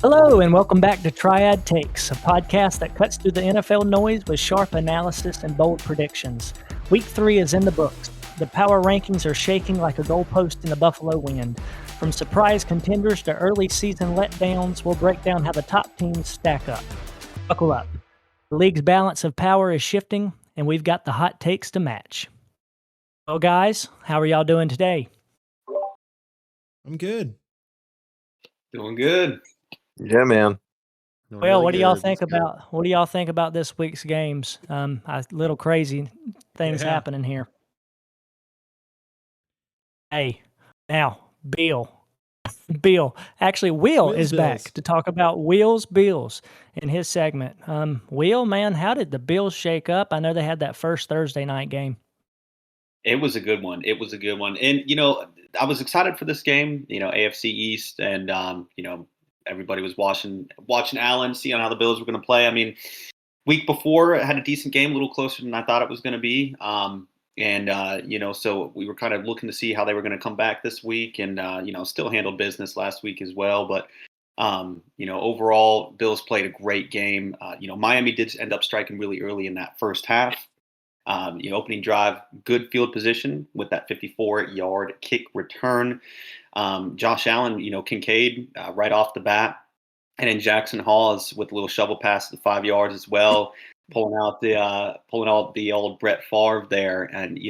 Hello, and welcome back to Triad Takes, a podcast that cuts through the NFL noise with sharp analysis and bold predictions. Week 3 is in the books. The power rankings are shaking like a goalpost in a buffalo wind. From surprise contenders to early season letdowns, we'll break down how the top teams stack up. Buckle up. The league's balance of power is shifting, and we've got the hot takes to match. Well, guys, how are y'all doing today? I'm good. Doing good. Yeah, man. Well, what do y'all think about this week's games? Little crazy things happening here. Hey, now Bill. Actually, Will is back to talk about Will's Bills in his segment. Will, man, how did the Bills shake up? I know they had that first Thursday night game. It was a good one. And, I was excited for this game, AFC East, and, everybody was watching Allen, seeing how the Bills were going to play. I mean, week before, I had a decent game, a little closer than I thought it was going to be. So we were kind of looking to see how they were going to come back this week and, still handled business last week as well. But, overall, Bills played a great game. Miami did end up striking really early in that first half. Opening drive, good field position with that 54-yard kick return. Josh Allen, Kincaid right off the bat. And then Jackson Hawes with a little shovel pass to 5 yards as well, pulling out the old Brett Favre there. And,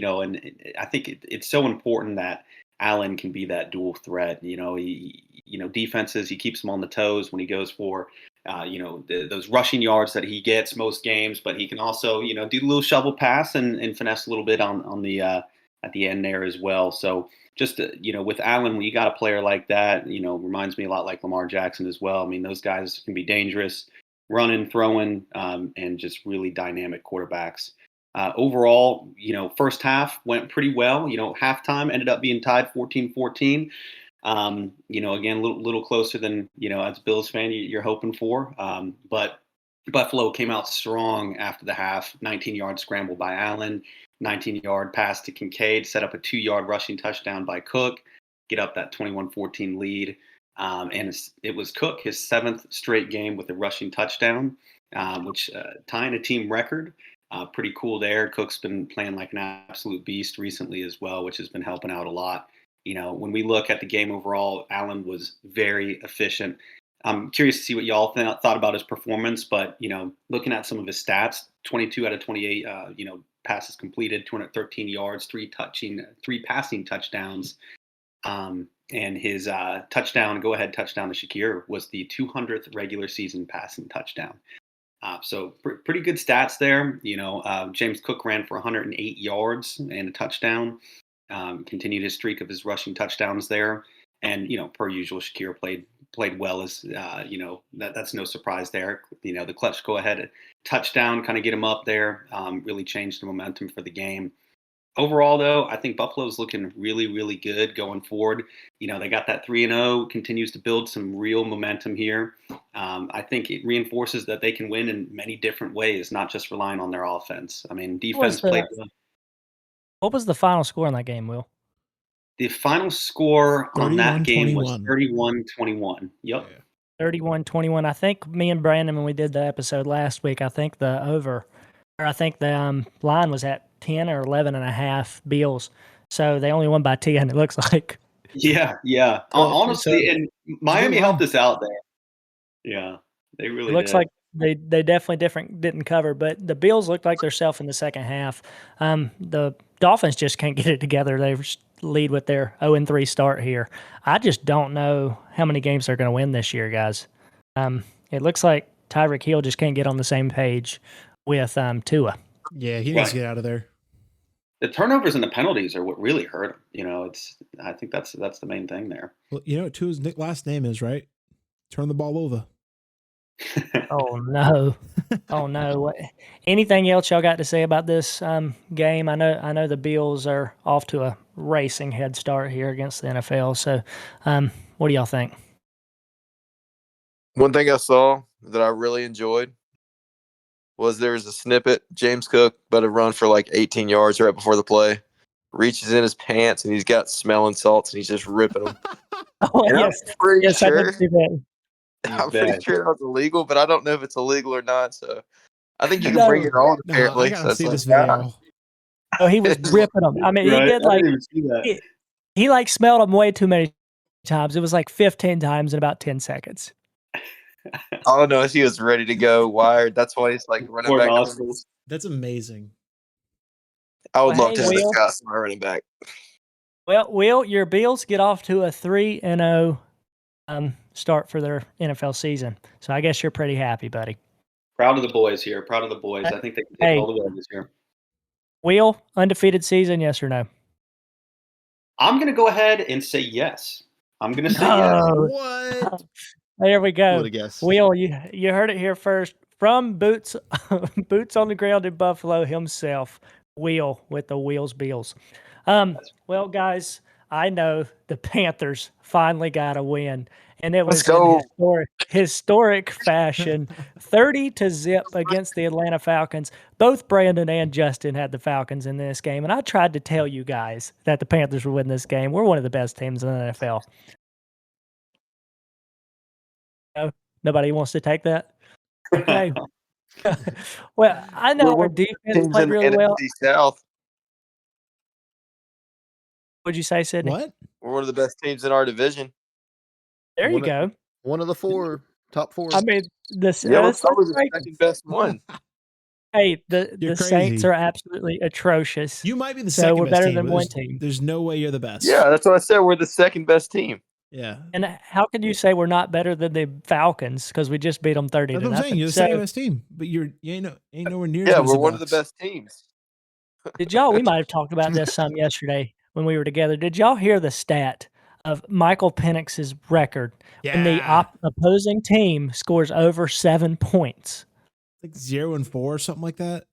I think it's so important that Allen can be that dual threat. Defenses, he keeps them on the toes when he goes for those rushing yards that he gets most games, but he can also, do the little shovel pass and finesse a little bit on the at the end there as well. So just, with Allen, when you got a player like that, reminds me a lot like Lamar Jackson as well. I mean, those guys can be dangerous, running, throwing, and just really dynamic quarterbacks. Overall, first half went pretty well. Halftime ended up being tied 14-14. Again, a little closer than, as a Bills fan, you're hoping for. But Buffalo came out strong after the half. 19-yard scramble by Allen, 19-yard pass to Kincaid, set up a 2-yard rushing touchdown by Cook, get up that 21-14 lead. And it was Cook, his 7th straight game with a rushing touchdown, which tying a team record. Pretty cool there. Cook's been playing like an absolute beast recently as well, which has been helping out a lot. When we look at the game overall, Allen was very efficient. I'm curious to see what y'all thought about his performance, but, looking at some of his stats, 22 out of 28, passes completed, 213 yards, 3 passing touchdowns. And his go-ahead touchdown to Shakir was the 200th regular season passing touchdown. So pretty good stats there. James Cook ran for 108 yards and a touchdown. Continued his streak of his rushing touchdowns there, and per usual, Shakir played well as that's no surprise there. The clutch go ahead touchdown kind of get him up there, really changed the momentum for the game. Overall, though, I think Buffalo's looking really, really good going forward. They got that 3-0, continues to build some real momentum here. I think it reinforces that they can win in many different ways, not just relying on their offense. I mean, defense played well. What was the final score in that game, Will? The final score on that game was 31-21. Yep. 31-21. I think me and Brandon, when we did the episode last week, I think the line was at 10 or 11 and a half Bills. So they only won by 10, it looks like. Yeah. Honestly, and Miami helped us out there. Yeah, they really did. It looks like they definitely didn't cover, but the Bills looked like themselves in the second half. The Dolphins just can't get it together. They lead with their 0-3 start here. I just don't know how many games they're going to win this year, guys. It looks like Tyreek Hill just can't get on the same page with Tua. Yeah, he needs to get out of there. The turnovers and the penalties are what really hurt him. I think that's the main thing there. Well, what Tua's last name is, right? Turn the ball over. Oh no! Anything else y'all got to say about this game? I know the Bills are off to a racing head start here against the NFL. So, what do y'all think? One thing I saw that I really enjoyed was there's a snippet. James Cook better run for like 18 yards right before the play. Reaches in his pants and he's got smelling salts and he's just ripping them. Yes, pretty sure. I did see that. I'm pretty sure that was illegal, but I don't know if it's illegal or not. So I think you can No. bring it on, No, apparently. I gotta So it's see like, this video. Oh, he was ripping them. I mean, he Right? did I like didn't even see that. he like smelled them way too many times. It was like 15 times in about 10 seconds. all I know is he was ready to go, wired. That's why he's like running Four back. nostrils. That's amazing. I would Well, love hey, to have this Will. guy as my running back. Well, Will, your Bills get off to a 3-0 start for their NFL season. So I guess you're pretty happy, buddy. Proud of the boys here. Proud of the boys. I think they can take Hey. it all the way this year. Will, undefeated season, yes or no? I'm going to go ahead and say yes. I'm going to say yes. No. What? There we Who go. would have guessed? Will, you heard it here first from boots boots on the ground in Buffalo himself. Will with the Wheels Bills. Well, guys, I know the Panthers finally got a win, and it Let's was in go. historic fashion, 30-0 against the Atlanta Falcons. Both Brandon and Justin had the Falcons in this game, and I tried to tell you guys that the Panthers would win this game. We're one of the best teams in the NFL. No, nobody wants to take that. Okay. Well, I know our defense Teams played in really well. NFC South. What'd you say, Sydney? What? We're one of the best teams in our division. There you One go. One of the top four. I mean, this Yeah, we're let's probably the break it. second best one. Hey, the You're Saints crazy. are absolutely atrocious. You might be the So second we're best better team, than but one there's, team. there's no way you're the best. Yeah, that's what I said. We're the second best team. Yeah. And how can you say we're not better than the Falcons because we just beat them 30 That's to what I'm saying. nothing? You're the second best team, but you ain't nowhere near. Yeah, as good as we're one of the Bucs. best teams. Did y'all? We might have talked about this some yesterday when we were together. Did y'all hear the stat of Michael Penix's record when the Yeah. opposing team scores over 7 points? Like 0-4 or something like that.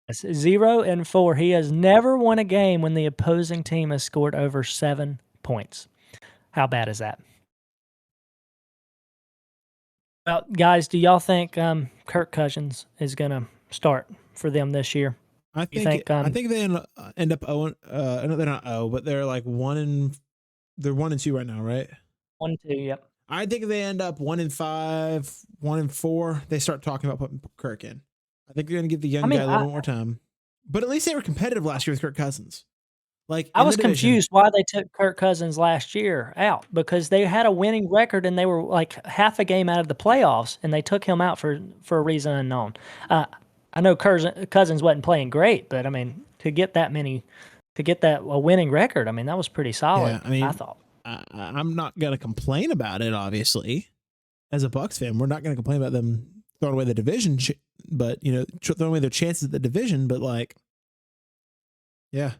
It's 0-4. He has never won a game when the opposing team has scored over 7 points. How bad is that? Well, guys, do y'all think Kirk Cousins is going to start for them this year? I You think think, they end up 0. No, they're not 0, but they're like 1-2 right now, right? 1-2, yep. I think they end up 1-5, 1-4. They start talking about putting Kirk in. I think they're going to give the young guy a little more time. But at least they were competitive last year with Kirk Cousins. Like I in was the division. confused why they took Kirk Cousins last year out because they had a winning record and they were like half a game out of the playoffs, and they took him out for a reason unknown. I know Cousins wasn't playing great, but I mean to get that a winning record, I mean that was pretty solid. Yeah, I mean, I thought. I'm not gonna complain about it. Obviously, as a Bucs fan, we're not gonna complain about them throwing away the division, but throwing away their chances at the division. But like, yeah.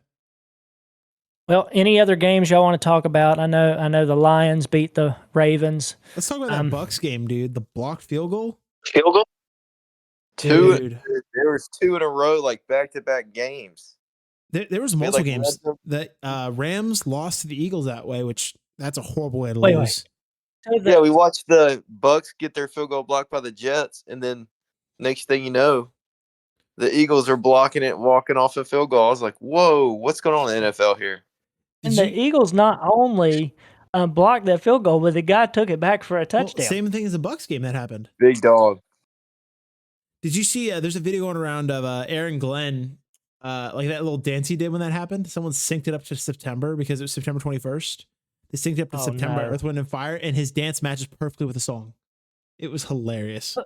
Well, any other games y'all want to talk about? I know the Lions beat the Ravens. Let's talk about that Bucs game, dude. The blocked field goal. Field goal? Dude. There was 2 in a row, like back-to-back games. There was multiple games that Rams lost to the Eagles that way, which that's a horrible way to lose. Yeah, we watched the Bucs get their field goal blocked by the Jets, and then next thing you know, the Eagles are blocking it, walking off the field goal. I was like, whoa, what's going on in the NFL here? And the Eagles not only blocked that field goal, but the guy took it back for a touchdown. Well, same thing as the Bucs game that happened. Big dog. Did you see? There's a video going around of Aaron Glenn, like that little dance he did when that happened. Someone synced it up to September because it was September 21st. They synced it up to September, Earth, Wind, and Fire, and his dance matches perfectly with the song. It was hilarious.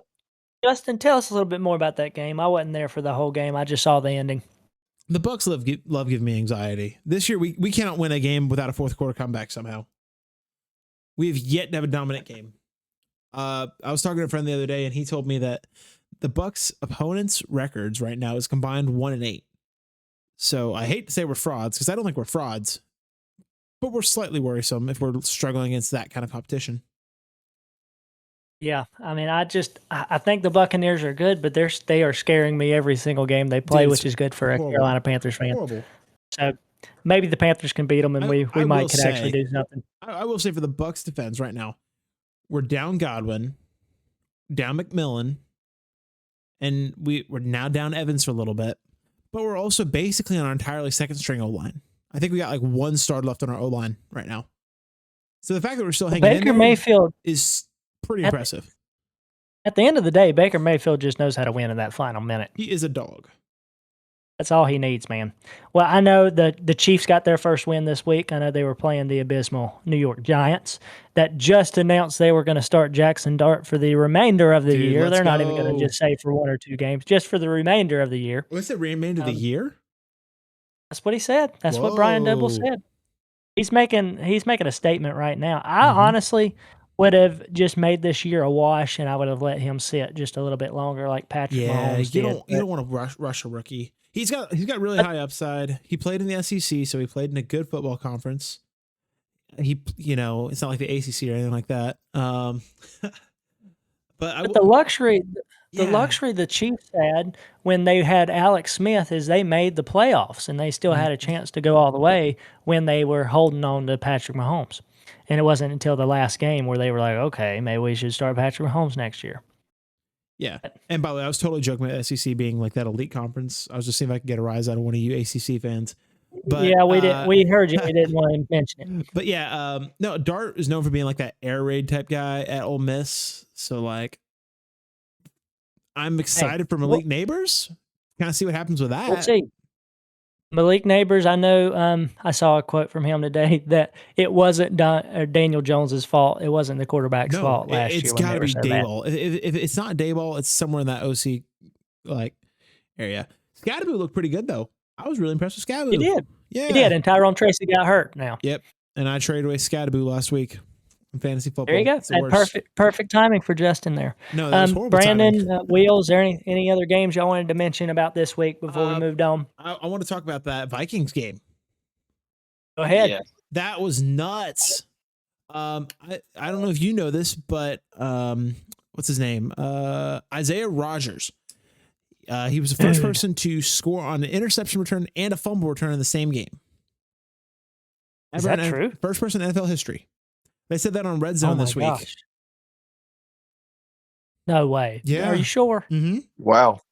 Justin, tell us a little bit more about that game. I wasn't there for the whole game. I just saw the ending. The Bucs love giving me anxiety. This year, we cannot win a game without a fourth quarter comeback somehow. We have yet to have a dominant game. I was talking to a friend the other day, and he told me that the Bucs' opponents' records right now is combined 1-8. So I hate to say we're frauds because I don't think we're frauds, but we're slightly worrisome if we're struggling against that kind of competition. Yeah, I mean, I think the Buccaneers are good, but they are scaring me every single game they play, which is good for a Carolina Panthers fan. Horrible. So maybe the Panthers can beat them, and we might could actually do something. I will say for the Bucs defense right now, we're down Godwin, down McMillan, and we're now down Evans for a little bit, but we're also basically on our entirely second string O-line. I think we got like one star left on our O-line right now. So the fact that we're still hanging in there Mayfield is pretty impressive. At the end of the day, Baker Mayfield just knows how to win in that final minute. He is a dog. That's all he needs, man. Well, I know the Chiefs got their first win this week. I know they were playing the abysmal New York Giants that just announced they were going to start Jackson Dart for the remainder of the year. They're not even going to just say for 1 or 2 games, just for the remainder of the year. What's the remainder of the year? That's what he said. That's what Brian Dibble said. He's making a statement right now. I honestly would have just made this year a wash, and I would have let him sit just a little bit longer, like Patrick Mahomes did. You don't want to rush a rookie. He's got really high upside. He played in the SEC, so he played in a good football conference. It's not like the ACC or anything like that. But the luxury the Chiefs had when they had Alex Smith is they made the playoffs, and they still had a chance to go all the way when they were holding on to Patrick Mahomes. And it wasn't until the last game where they were like, okay, maybe we should start Patrick Mahomes next year. Yeah. And by the way, I was totally joking about SEC being like that elite conference. I was just seeing if I could get a rise out of one of you ACC fans. But yeah, we did. We heard you. We didn't want to mention it. But yeah, no, Dart is known for being like that air raid type guy at Ole Miss. So like, I'm excited for Malik Neighbors. Kind of see what happens with that. We'll see. Malik Neighbors, I know. I saw a quote from him today that it wasn't Daniel Jones's fault. It wasn't the quarterback's fault last year. It's got to be Dayball. If it's not Dayball, it's somewhere in that OC like area. Scadaboo looked pretty good though. I was really impressed with Scadaboo. He did. Yeah, he did. And Tyrone Tracy got hurt now. Yep. And I traded away Scadaboo last week in fantasy football. There you go. And perfect timing for Justin there. No, that was horrible Brandon, timing. Wheels, there any other games y'all wanted to mention about this week before we moved on? I want to talk about that Vikings game. Go ahead. Yeah. That was nuts. I don't know if you know this, but what's his name? Isaiah Rodgers. He was the first person to score on an interception return and a fumble return in the same game. Is that true? First person in NFL history. They said that on Red Zone this week. Gosh. No way. Yeah. Are you sure? Mm-hmm. Wow.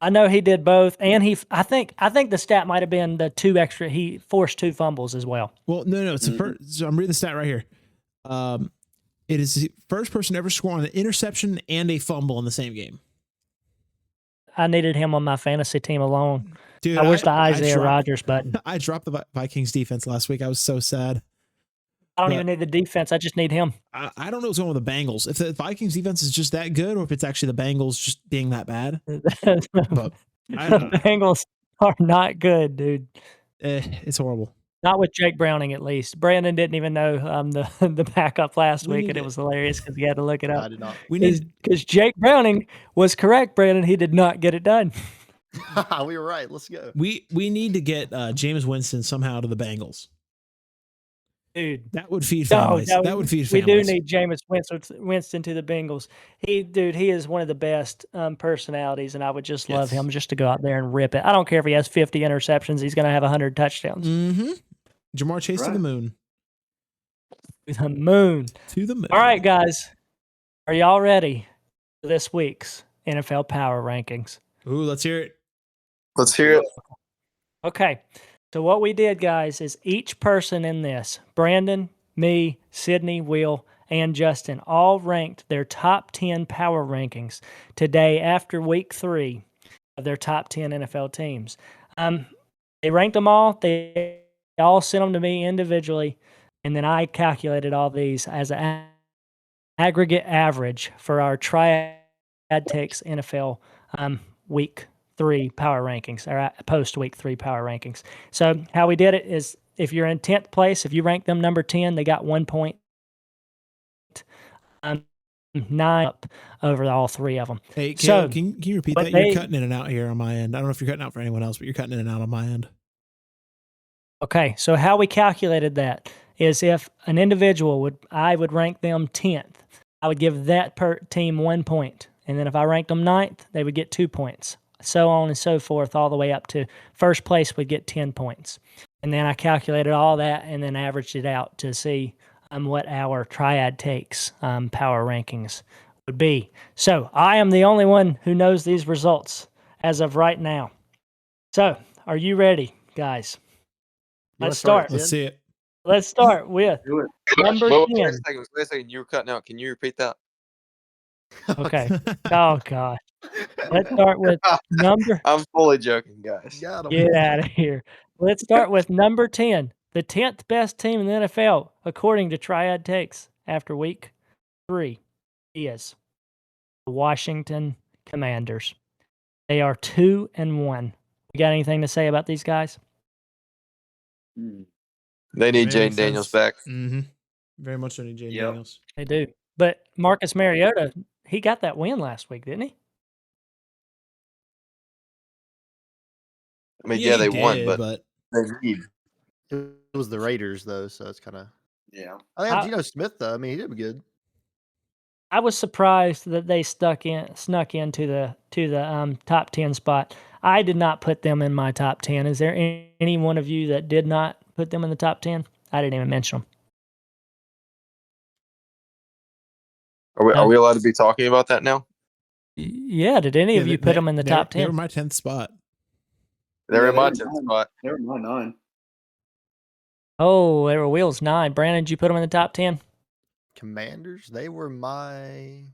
I know he did both, and I think the stat might have been the 2 extra. He forced 2 fumbles as well. Well, no, it's the first. So I'm reading the stat right here. It is the first person to ever score on an interception and a fumble in the same game. I needed him on my fantasy team alone. Dude, I wish the Isaiah Rodgers button. I dropped the Vikings defense last week. I was so sad. I don't even need the defense. I just need him. I don't know what's going on with the Bengals. If the Vikings defense is just that good, or if it's actually the Bengals just being that bad. But the Bengals are not good, dude. It's horrible. Not with Jake Browning, at least. Brandon didn't even know the backup last week, and it was hilarious because he had to look it up. I did not. Because Jake Browning was correct, Brandon. He did not get it done. We were right. Let's go. We need to get Jameis Winston somehow to the Bengals. Dude, that would feed families. That would feed families. We do need Jameis Winston to the Bengals. He is one of the best personalities, and I would just love him just to go out there and rip it. I don't care if he has 50 interceptions; he's going to have 100 touchdowns. Mm-hmm. Jamar Chase to the moon. To the moon. To the moon. All right, guys, are y'all ready for this week's NFL Power Rankings? Ooh, let's hear it. Let's hear it. Okay. So what we did, guys, is each person in this, Brandon, me, Sydney, Will, and Justin, all ranked their top 10 power rankings today after week 3 of their top 10 NFL teams. They ranked them all. They all sent them to me individually, and then I calculated all these as an aggregate average for our Triad Takes NFL week 3 power rankings, or post week 3 power rankings. So how we did it is, if you're in 10th place, if you rank them number 10, they got 1 point. 9 up over all 3 of them. Hey, can you repeat that? You're cutting in and out here on my end. I don't know if you're cutting out for anyone else, but you're cutting in and out on my end. Okay, so how we calculated that is, if an individual I would rank them 10th, I would give that team 1 point. And then if I ranked them 9th, they would get 2 points. So on and so forth, all the way up to first place would get 10 points. And then I calculated all that and then averaged it out to see what our Triad Takes power rankings would be. So I am the only one who knows these results as of right now. So are you ready, guys? Let's start. Let's see it. Let's start with Do it. number Well, 10. wait a second. You were cutting out. Can you repeat that? Okay. Oh, God. Let's start with number. I'm fully joking, guys. Got him. Get out of here. Let's start with number 10, the 10th best team in the NFL, according to Triad Takes after week 3, is the Washington Commanders. They are 2-1. You got anything to say about these guys? They need Jane Daniels back. Mm-hmm. Very much so need Jane Yep. Daniels. They do. But Marcus Mariota, he got that win last week, didn't he? I mean, yeah, he they won, did, but they need. It was the Raiders though, so it's kind of. Yeah. I think Geno Smith though. I mean, he did good. I was surprised that they snuck into the top 10 spot. I did not put them in my top 10. Is there any one of you that did not put them in the top 10? I didn't even mention them. Are we allowed to be talking about that now? Yeah, did any of you put them in the top 10? They were my 10th spot. They're in my they were 10th spot. They were my 9. Oh, they were Wheels 9. Brandon, did you put them in the top 10? Commanders, they were my.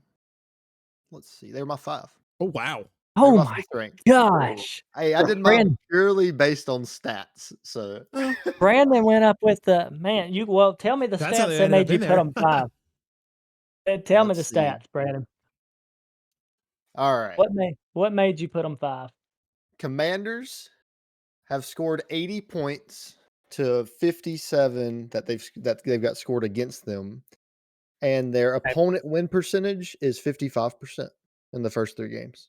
Let's see, they were my 5. Oh wow. They were Oh my my 5th ranked. gosh. Hey, I did mine Brandon. purely based on stats. So Brandon went up with the man. Tell me the That's how stats they that ended made up you in put there. them 5. Tell me the Let's see. stats, Brandon. all right, What made you put them 5? Commanders have scored 80 points to 57 that they've got scored against them, and their opponent win percentage is 55% in the first 3 games.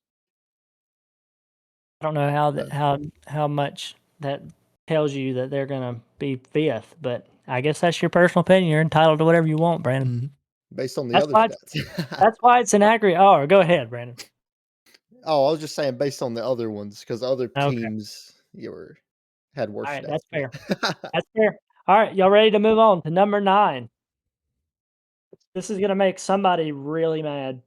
I don't know how much that tells you that they're going to be 5th, but I guess that's your personal opinion. You're entitled to whatever you want, Brandon. Mm-hmm. Based on the That's other why stats. That's why it's an aggregate. Oh, go ahead, Brandon. Oh, I was just saying based on the other ones because other Okay. teams had worse All right, stats. that's fair. That's fair. All right, y'all ready to move on to number 9? This is going to make somebody really mad.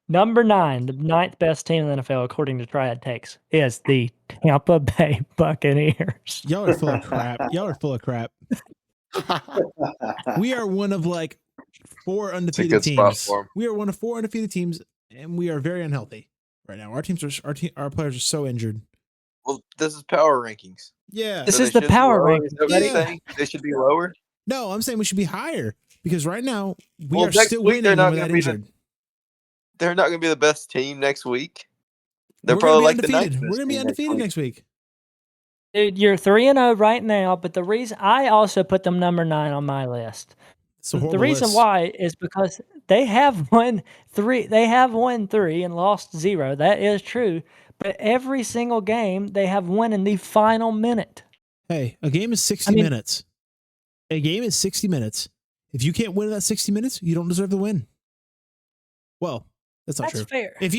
Number 9, the 9th best team in the NFL, according to Triad Takes, is the Tampa Bay Buccaneers. Y'all are full of crap. Y'all are full of crap. We are one of like 4 undefeated good spot teams. for 'em. We are one of 4 undefeated teams, and we are very unhealthy right now. Our players are so injured. Well, this is power rankings. Yeah. This So is they the should be power lower? rankings, Is that what buddy. you're saying? They should be lower. No, I'm saying we should be higher because right now we Well, are next still week they're winning not with gonna that be the- injured. They're not going to be the best team next week. They're We're probably gonna like be the ninth undefeated. best We're gonna be team undefeated next week. Dude, you're 3-0 right now, but the reason I also put them number 9 on my list. It's a The horrible reason list. why is because they have won 3. They have won 3 and lost 0. That is true. But every single game they have won in the final minute. Hey, a game is 60 minutes. A game is 60 minutes. If you can't win in that 60 minutes, you don't deserve the win. Well, that's not That's true. fair. If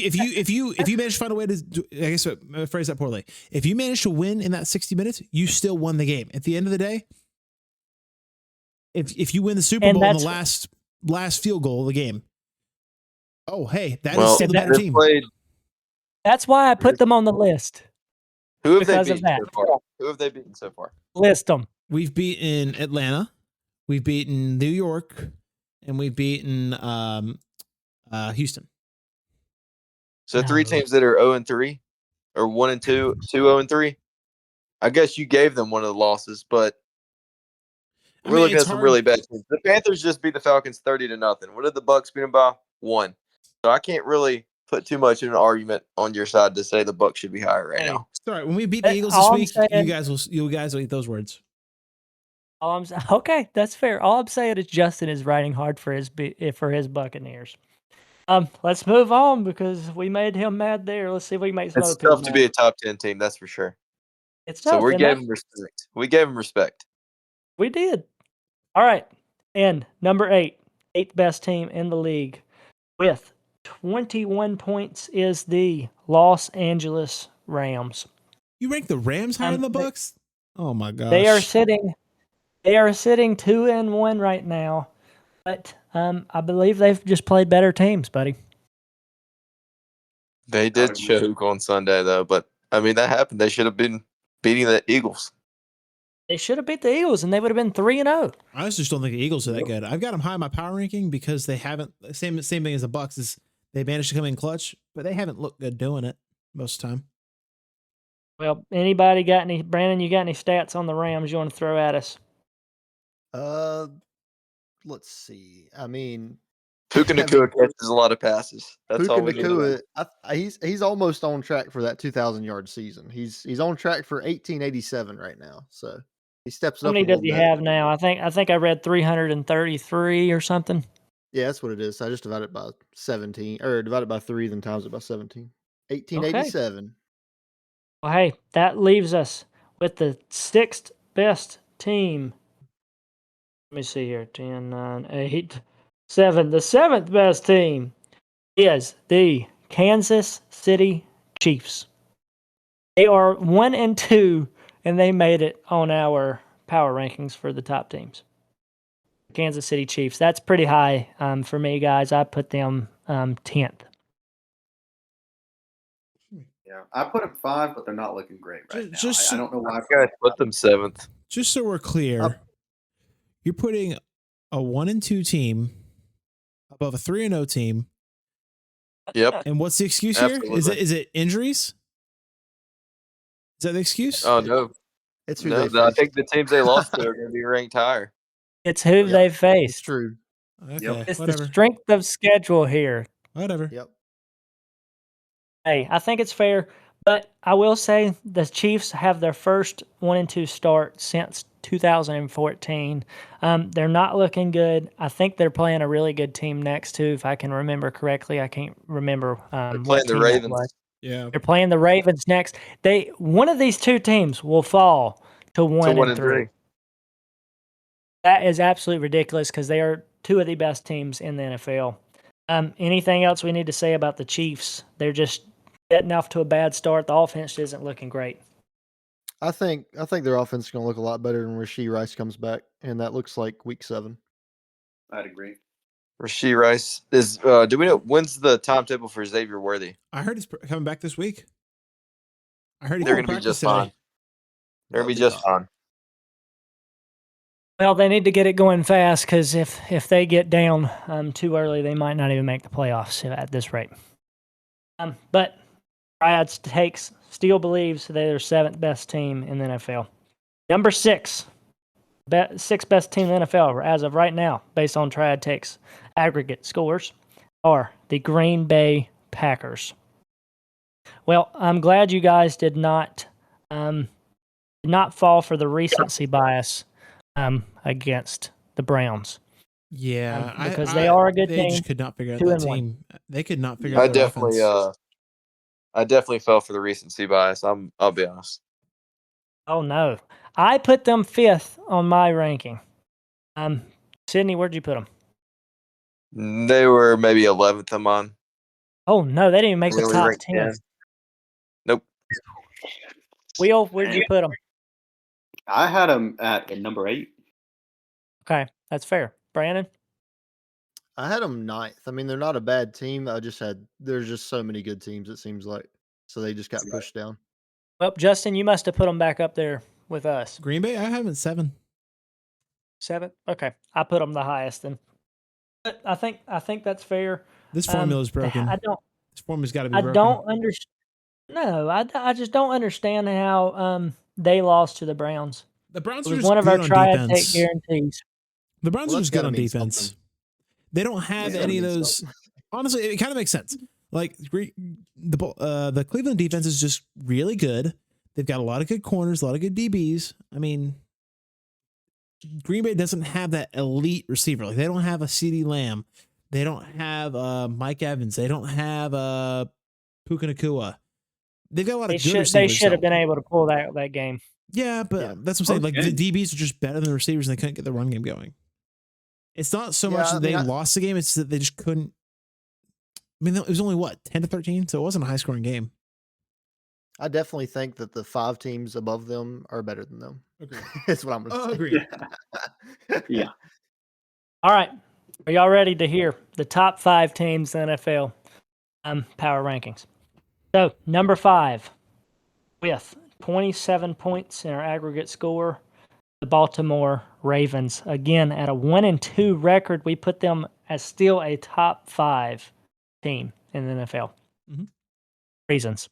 you manage to find a way to, I guess I phrase that poorly. If you manage to win in that 60 minutes, you still won the game. At the end of the day, if you win the Super Bowl in the last field goal of the game, oh hey, that is still the better team. That's why I put them on the list. Who have because they of beaten that. so far? Who have they beaten so far? List them. We've beaten Atlanta, we've beaten New York, and we've beaten Houston. So 3 teams that are 0-3 or 1-2, 2-0-3. I guess you gave them one of the losses, but we're looking at some really bad teams. The Panthers just beat the Falcons 30-0. What did the Bucs beat them by? 1. So I can't really put too much in an argument on your side to say the Bucs should be higher right now. Sorry, when we beat the Eagles this week, you guys will eat those words. Okay, that's fair. All I'm saying is Justin is riding hard for his Buccaneers. Let's move on because we made him mad there. Let's see if we can make some It's other people tough to be a top 10 team, that's for sure. It's so tough. we gave them respect. We gave them respect. We did. All right. And number 8, 8th best team in the league with 21 points is the Los Angeles Rams. You rank the Rams higher than the Bucs? Oh my gosh. They are sitting 2-1 right now. But I believe they've just played better teams, buddy. They did choke on Sunday, though. But, I mean, that happened. They should have been beating the Eagles. They should have beat the Eagles, and they would have been 3-0. I just don't think the Eagles are that good. I've got them high in my power ranking because they haven't same thing as the Bucks is they managed to come in clutch, but they haven't looked good doing it most of the time. Well, anybody got any? Brandon, you got any stats on the Rams you want to throw at us? Let's see. I mean, Puka Nacua catches a lot of passes. That's Puka all we need to know. Nacua, he's almost on track for that 2,000-yard season. He's on track for 1887 right now. So he steps How up. many a little does he bit. have now? I think I read 333 or something. Yeah, that's what it is. So I just divided by 17, or divided by 3, then times it by 17. 1887. Well, hey, that leaves us with the 6th best team. Let me see here. 10, 9, 8, 7. The 7th best team is the Kansas City Chiefs. They are 1-2, and they made it on our power rankings for the top teams. Kansas City Chiefs. That's pretty high for me, guys. I put them 10th. Yeah, I put them 5, but they're not looking great right now. I don't know why. I put them 7th. Just so we're clear, you're putting a 1-2 team above a 3-0 team. Yep. And what's the excuse Absolutely. here? Is it injuries? Is that the excuse? Oh no, It's who no. they I faced. think the teams they lost to are going to be ranked higher. It's who they It's faced. true. Okay, It's whatever. the strength of schedule here. Whatever. Yep. Hey, I think it's fair, but I will say the Chiefs have their first 1-2 start since 2014. They're not looking good. I think they're playing a really good team next too, if I can remember correctly. I can't remember They're what playing the team that Ravens. was. Yeah. They're playing the Ravens next. One of these two teams will fall to 1-3. That is absolutely ridiculous because they are two of the best teams in the NFL. Anything else we need to say about the Chiefs? They're just getting off to a bad start. The offense isn't looking great. I think their offense is going to look a lot better when Rashee Rice comes back, and that looks like week 7. I'd agree. Rashee Rice is. Do we know when's the timetable for Xavier Worthy? I heard he's coming back this week. I heard They're going to be just fine. They're going to be just fine. Well, they need to get it going fast because if they get down too early, they might not even make the playoffs at this rate. But Triad Takes still believes they're their 7th best team in the NFL. Number 6, 6th best team in the NFL as of right now, based on Triad Takes aggregate scores, are the Green Bay Packers. Well, I'm glad you guys did not fall for the recency bias against the Browns. Yeah, because they are a good team. They just could not figure out 2-1. that team. They could not figure out their offense. I definitely fell for the recency bias. I'll be honest. Oh no, I put them 5th on my ranking. Sydney, where'd you put them? They were maybe 11th on mine. Oh no, they didn't even make the Really top ranked 10. 10. Nope. Will, where'd you put them? I had them at number 8. Okay, that's fair. Brandon? I had them 9th. I mean, they're not a bad team. There's just so many good teams, it seems like. So they just got pushed down. Well, Justin, you must have put them back up there with us. Green Bay, I have them at 7. 7th? Okay, I put them the highest then. But I think that's fair. This formula is broken. This formula's got to be broken. I don't understand. No, I just don't understand how they lost to the Browns. The Browns It are was just one of good our on Triad defense. Take guarantees. The Browns are just good on mean defense. something. They don't have That's any of gotta mean those. something. Honestly, it kind of makes sense. Like the Cleveland defense is just really good. They've got a lot of good corners, a lot of good DBs. I mean, Green Bay doesn't have that elite receiver. Like they don't have a CeeDee Lamb. They don't have Mike Evans. They don't have Puka Nacua. They've got a lot of good receivers. They should have been able to pull that game. Yeah, but that's what I'm saying. Like the DBs are just better than the receivers, and they couldn't get the run game going. It's not so much that they lost the game; it's that they just couldn't. I mean, it was only 10-13, so it wasn't a high scoring game. I definitely think that the 5 teams above them are better than them. Agreed. That's what I'm going to say. Agreed. Yeah. All right. Are y'all ready to hear the top 5 teams in the NFL power rankings? So, number 5, with 27 points in our aggregate score, the Baltimore Ravens. Again, at a 1-2 record, we put them as still a top 5 team in the NFL. Mhm. Reasons.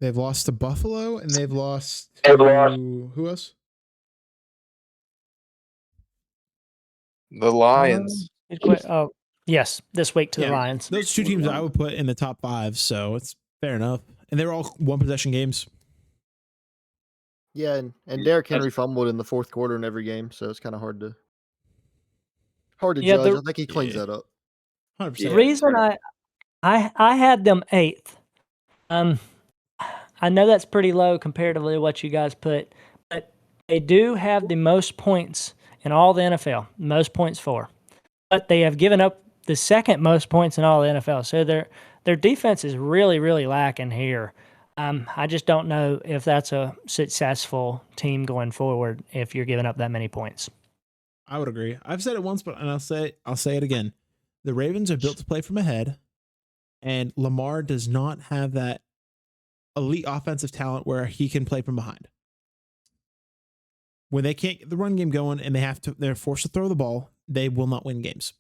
They've lost to Buffalo and they've lost to who else? The Lions. Oh, yes, this week to the Lions. Those two teams I would put in the top 5, so it's fair enough. And they're all one possession games. Yeah, and Derrick Henry fumbled in the fourth quarter in every game, so it's kind of hard to judge. I think he cleans that up. 100%. The reason I had them 8th. I know that's pretty low comparatively to what you guys put, but they do have the most points in all the NFL, most points for. But they have given up the second most points in all the NFL. So their defense is really, really lacking here. I just don't know if that's a successful team going forward if you're giving up that many points. I would agree. I've said it once, but I'll say it again. The Ravens are built to play from ahead, and Lamar does not have that elite offensive talent where he can play from behind. When they can't get the run game going and they're forced to throw the ball, they will not win games.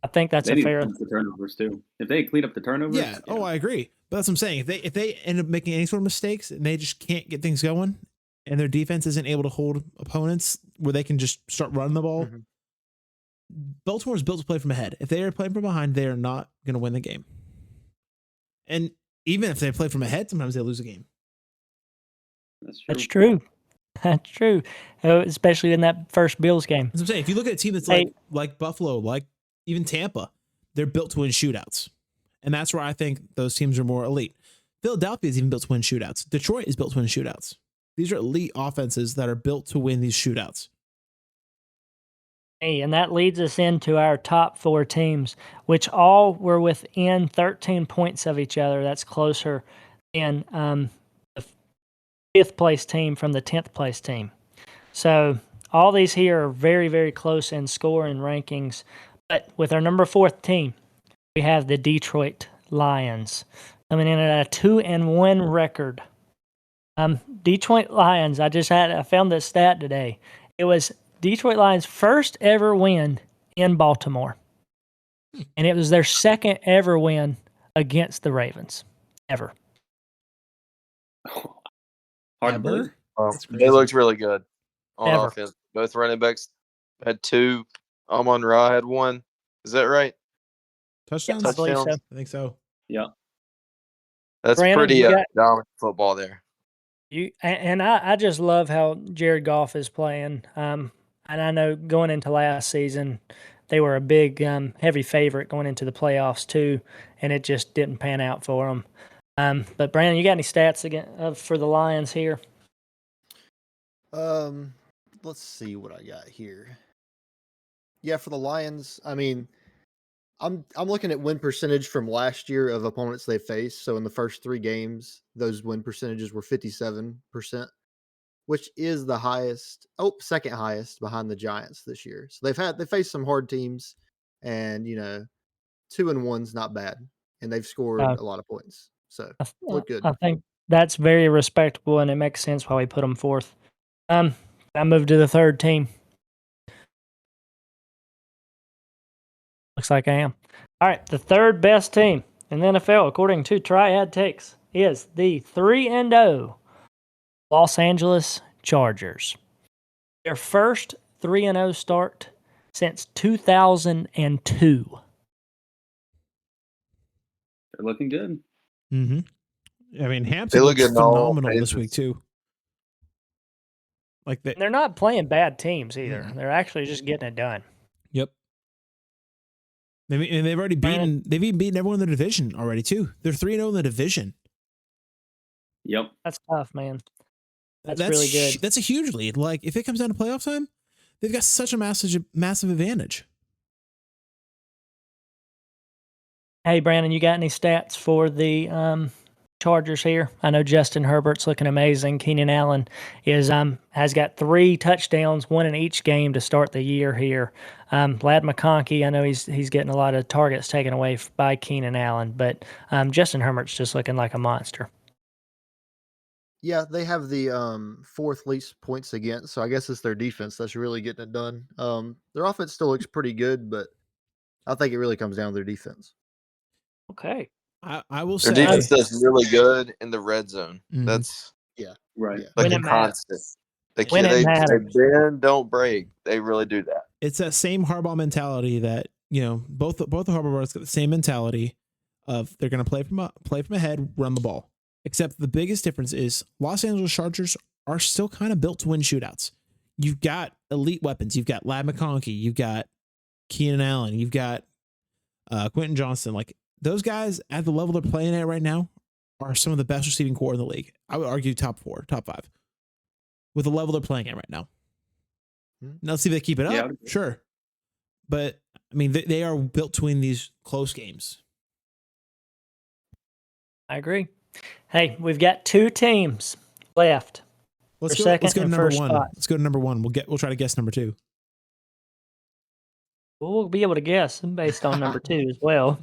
I think that's They a need to fair. clean up the turnovers too. If they clean up the turnovers, Yeah. Oh, I agree. But that's what I'm saying. If they end up making any sort of mistakes and they just can't get things going, and their defense isn't able to hold opponents where they can just start running the ball, Baltimore is built to play from ahead. If they are playing from behind, they are not going to win the game. And even if they play from ahead, sometimes they lose a game. That's true. That's true. Especially in that first Bills game. That's what I'm saying. If you look at a team that's like Buffalo, like even Tampa, they're built to win shootouts. And that's where I think those teams are more elite. Philadelphia is even built to win shootouts. Detroit is built to win shootouts. These are elite offenses that are built to win these shootouts. Hey, and that leads us into our top 4 teams, which all were within 13 points of each other. That's closer than the 5th place team from the 10th place team. So all these here are very, very close in score and rankings. But with our number 4th team, we have the Detroit Lions coming in at a 2-1 record. Detroit Lions, I found this stat today. It was Detroit Lions' first ever win in Baltimore. And it was their second ever win against the Ravens. Ever. Hard to believe. They looked really good on Ever. offense. Both running backs had 2. Amon-Ra had 1. Is that right? Touchdowns? I believe so. I think so. Yeah. That's Brandon, pretty you got- dominant football there. I just love how Jared Goff is playing. And I know going into last season, they were a big, heavy favorite going into the playoffs too, and it just didn't pan out for them. But Brandon, you got any stats again for the Lions here? Let's see what I got here. Yeah, for the Lions, I mean, I'm looking at win percentage from last year of opponents they faced. So in the first 3 games, those win percentages were 57%, which is the highest, second highest behind the Giants this year. So they faced some hard teams, and 2-1's not bad, and they've scored a lot of points. So look good. I think that's very respectable, and it makes sense why we put them 4th. I moved to the 3rd team. Looks like I am. All right, the 3rd best team in the NFL, according to Triad Takes, is the 3-0 Los Angeles Chargers. Their first 3-0 start since 2002. They're looking good. Mm-hmm. I mean, They Hampton look looks good in all phenomenal this phases. week too. Like They're not playing bad teams either. Mhm. They're actually just getting it done. Yep. They've already beaten. They've even beaten everyone in the division already too. They're 3-0 in the division. Yep. That's tough, man. That's really good. That's a huge lead. Like if it comes down to playoff time, they've got such a massive advantage. Hey, Brandon, you got any stats for the Chargers here? I know Justin Herbert's looking amazing. Keenan Allen has got 3 touchdowns, 1 in each game to start the year here. Lad McConkey, I know he's getting a lot of targets taken away by Keenan Allen, but Justin Herbert's just looking like a monster. Yeah, they have the fourth least points against, so I guess it's their defense that's really getting it done. Their offense still looks pretty good, but I think it really comes down to their defense. Okay. I will Their say defense does really good in the red zone. Mhm. That's Right. Yeah. When like a it matters. constant. They When it they matters. bend, don't break. They really do that. it's that same Harbaugh mentality that both the Harbaughs got the same mentality of they're going to play from ahead, run the ball. Except the biggest difference is Los Angeles Chargers are still kind of built to win shootouts. You've got elite weapons. You've got Lad McConkey. You've got Keenan Allen. You've got Quentin Johnston. Like those guys at the level they're playing at right now are some of the best receiving core in the league. I would argue top 4, top 5 with the level they're playing at right now. Now let's see if they keep it up. Sure. But I mean, they are built to win these close games. I agree. Hey, we've got 2 teams left. Let's For go second to and number first 1. spot. Let's go to number 1. We'll try to guess number 2. We'll be able to guess based on number 2 as well.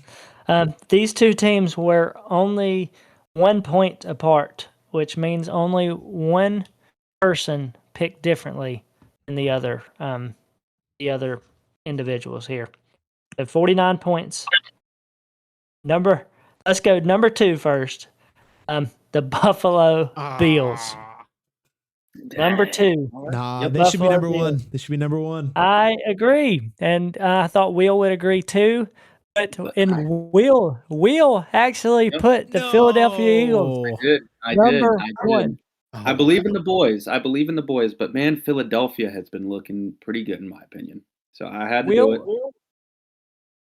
These 2 teams were only 1 point apart, which means only one person picked differently than the other individuals here. So 49 points. Let's go number 2 first. The Buffalo Bills. Number 2. Nah, The they should be Buffalo number Bills. 1. They should be number 1. I agree, and I thought Will would agree too. But Will actually put the Philadelphia Eagles I number did. 1. I believe in the boys. But man, Philadelphia has been looking pretty good in my opinion. So I had to do it.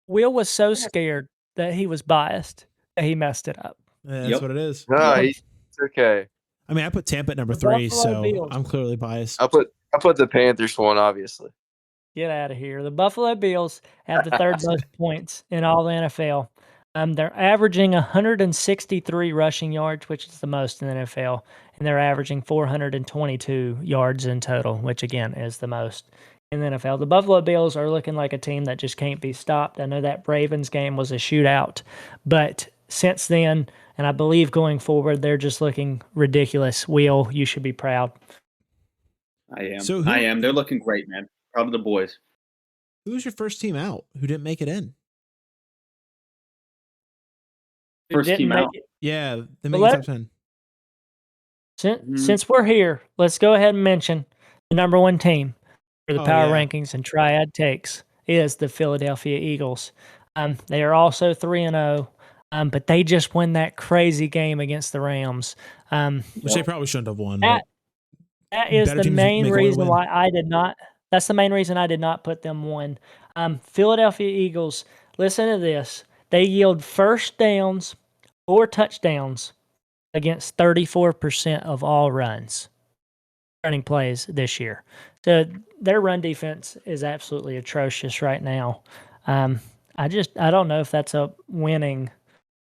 Will was so scared that he was biased that he messed it up. Yeah, that's what it is. No, it's okay. I mean, I put Tampa at number The 3, Buffalo so Bills. I'm clearly biased. I put the Panthers one, obviously. Get out of here. The Buffalo Bills have the 3rd most points in all the NFL. They're averaging 163 rushing yards, which is the most in the NFL, and they're averaging 422 yards in total, which again is the most in the NFL. The Buffalo Bills are looking like a team that just can't be stopped. I know that Ravens game was a shootout, but since then, and I believe going forward, they're just looking ridiculous. Will, you should be proud. I am. They're looking great, man. Proud of the boys. Who was your first team out who didn't make it in? First team out. Yeah, they made top 10. Since we're here, let's go ahead and mention the number 1 team for the power rankings and Triad Takes is the Philadelphia Eagles. They are also 3-0, but they just won that crazy game against the Rams. Which they probably shouldn't have won. That is the main reason win. why I did not. That's the main reason I did not put them 1. Philadelphia Eagles, listen to this. They yield first downs or touchdowns against 34% of all running plays this year. So their run defense is absolutely atrocious right now. I don't know if that's a winning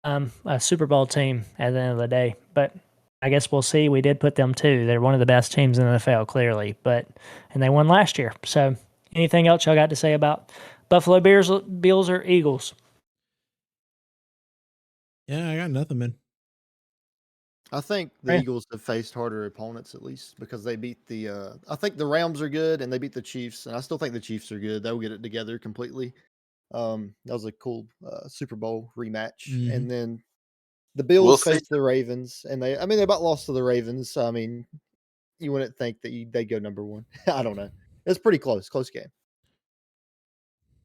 a Super Bowl team at the end of the day, but I guess we'll see. We did put them 2. They're one of the best teams in the NFL, clearly, and they won last year. So anything else y'all got to say about Buffalo Bills or Eagles? Yeah, I got nothing, man. I think the Eagles have faced harder opponents at least because they beat I think the Rams are good and they beat the Chiefs, and I still think the Chiefs are good. They'll get it together completely. That was a cool Super Bowl rematch, and then the Bills faced the Ravens, and they about lost to the Ravens. So, I mean, you wouldn't think that they go number 1. I don't know. It's pretty close game.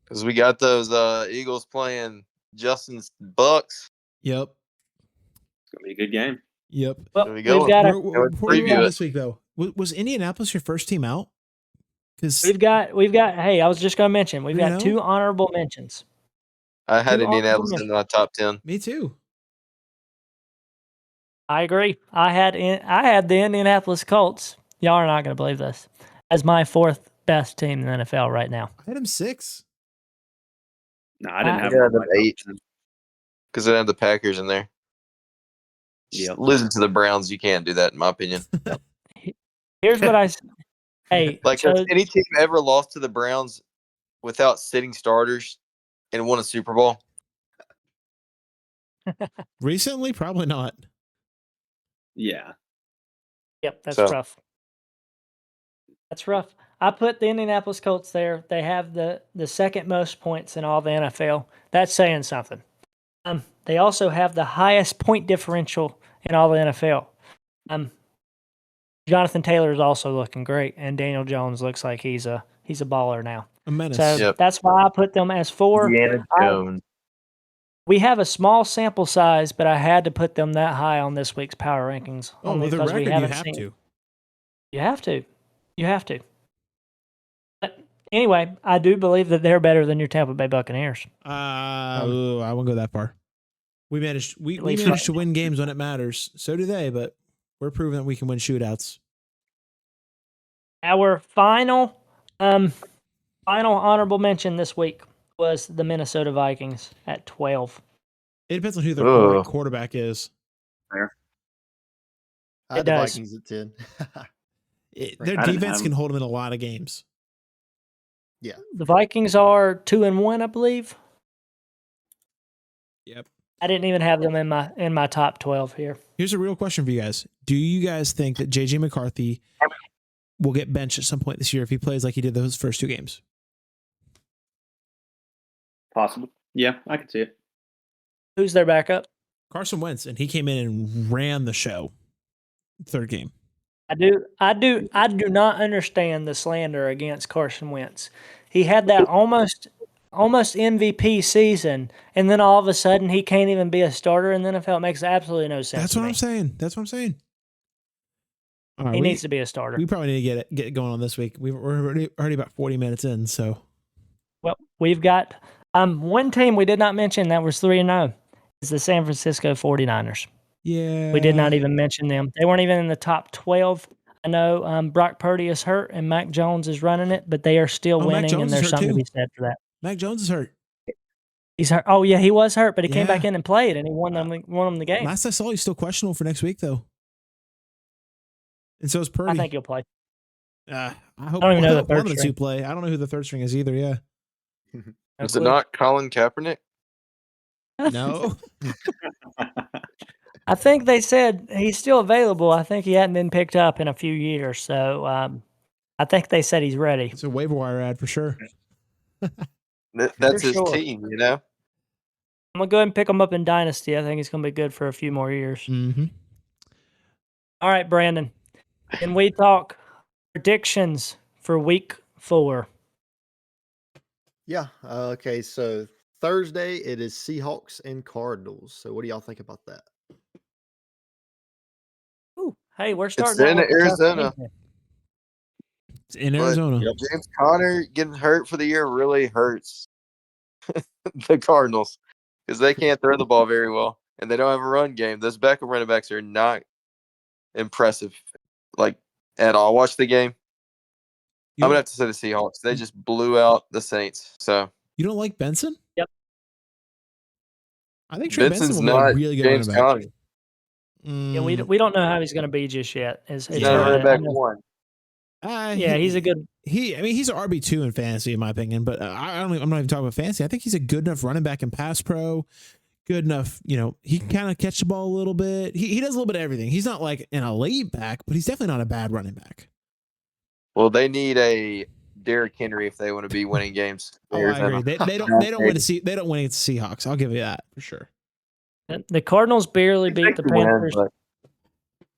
Because we got those Eagles playing Justin's Bucks. Yep. It's gonna be a good game. Yep. Well, we go. We've got before we go this week though, was Indianapolis your first team out? Because we've got. Hey, I was just going to mention we've got 2 honorable mentions. I had Indianapolis in my top 10. Me too. I agree. I had the Indianapolis Colts. Y'all are not going to believe this as my 4th best team in the NFL right now. I had him 6. No, I didn't have them 8 because I had the Packers in there. Yeah, losing to the Browns, you can't do that, in my opinion. Here's what hey, like, so, has any team ever lost to the Browns without sitting starters and won a Super Bowl? Recently, probably not. Yeah. Yep, that's So- rough. That's rough. I put the Indianapolis Colts there. They have the second most points in all the NFL. That's saying something. They also have the highest point differential in all the NFL. Jonathan Taylor is also looking great, and Daniel Jones looks like he's a baller now. A menace. So Yep. that's why I put them as 4. Indiana Jones. We have a small sample size, but I had to put them that high on this week's power rankings. Oh, only with the because record, we you haven't have seen. to. You have to. You have to. But anyway, I do believe that they're better than your Tampa Bay Buccaneers. I won't go that far. We managed least managed to win games when it matters. So do they, but we're proving that we can win shootouts. Our final honorable mention this week was the Minnesota Vikings at 12. It depends on who their Ugh. quarterback is. I It had the does. Vikings at 10. Their I didn't defense have can them. hold them in a lot of games. The Vikings are 2-1, I believe. Yep. I didn't even have them in my top 12 here. Here's a real question for you guys. Do you guys think that JJ McCarthy will get benched at some point this year if he plays like he did those first 2 games? Possible. Yeah, I can see it. Who's their backup? Carson Wentz, and he came in and ran the show. 3rd game. I do not understand the slander against Carson Wentz. He had that almost MVP season, and then all of a sudden he can't even be a starter in the NFL. It makes absolutely no sense. That's to what me. I'm saying. All right, He needs to be a starter. We probably need to get going on this week. We're already about 40 minutes in, so. Well, we've got one team we did not mention that was 3-0. It's the San Francisco 49ers. Yeah. We did not even mention them. They weren't even in the top 12. I know Brock Purdy is hurt and Mac Jones is running it, but they are still Mac winning, Jones and is there's hurt something to too. be said for that. Mac Jones is hurt. He's hurt. Oh yeah, he was hurt, but he came Yeah. back in and played, and he won them the game. Last I saw, he's still questionable for next week, though. And so is Purdy. I think he'll play. I hope I don't even know the one third of the 2 string. play. I don't know who the 3rd string is either. Yeah. No Is it clue. not Colin Kaepernick? No. I think they said he's still available. I think he hadn't been picked up in a few years, so I think they said he's ready. It's a waiver wire ad for sure. That's For his sure. team, you know? I'm gonna go ahead and pick him up in Dynasty. I think he's gonna be good for a few more years. Mm-hmm. All right, Brandon. Can we talk predictions for week 4? Yeah. Okay. So Thursday it is Seahawks and Cardinals. So what do y'all think about that? Ooh, hey, we're starting in out with a tough Arizona. game. It's in But, Arizona. James Conner getting hurt for the year really hurts the Cardinals because they can't throw the ball very well and they don't have a run game. Those backup running backs are not impressive, like at all. Watch the game. You I'm gonna don't, have to say the Seahawks. They just blew out the Saints. So you don't like Benson? Yep. I think Trey Benson's Benson will be not a really good James running back. Conner. Yeah, we don't know how he's going to be just yet. He's Yeah. not a running back I know- one. Yeah, he's a good. He's an RB2 in fantasy, in my opinion. But I'm not even talking about fantasy. I think he's a good enough running back in pass pro. Good enough, he can kind of catch the ball a little bit. He does a little bit of everything. He's not like an elite back, but he's definitely not a bad running back. Well, they need a Derrick Henry if they want to be winning games. Oh, I agree. They don't win they don't win against the Seahawks. I'll give you that for sure. The Cardinals barely beat the Panthers.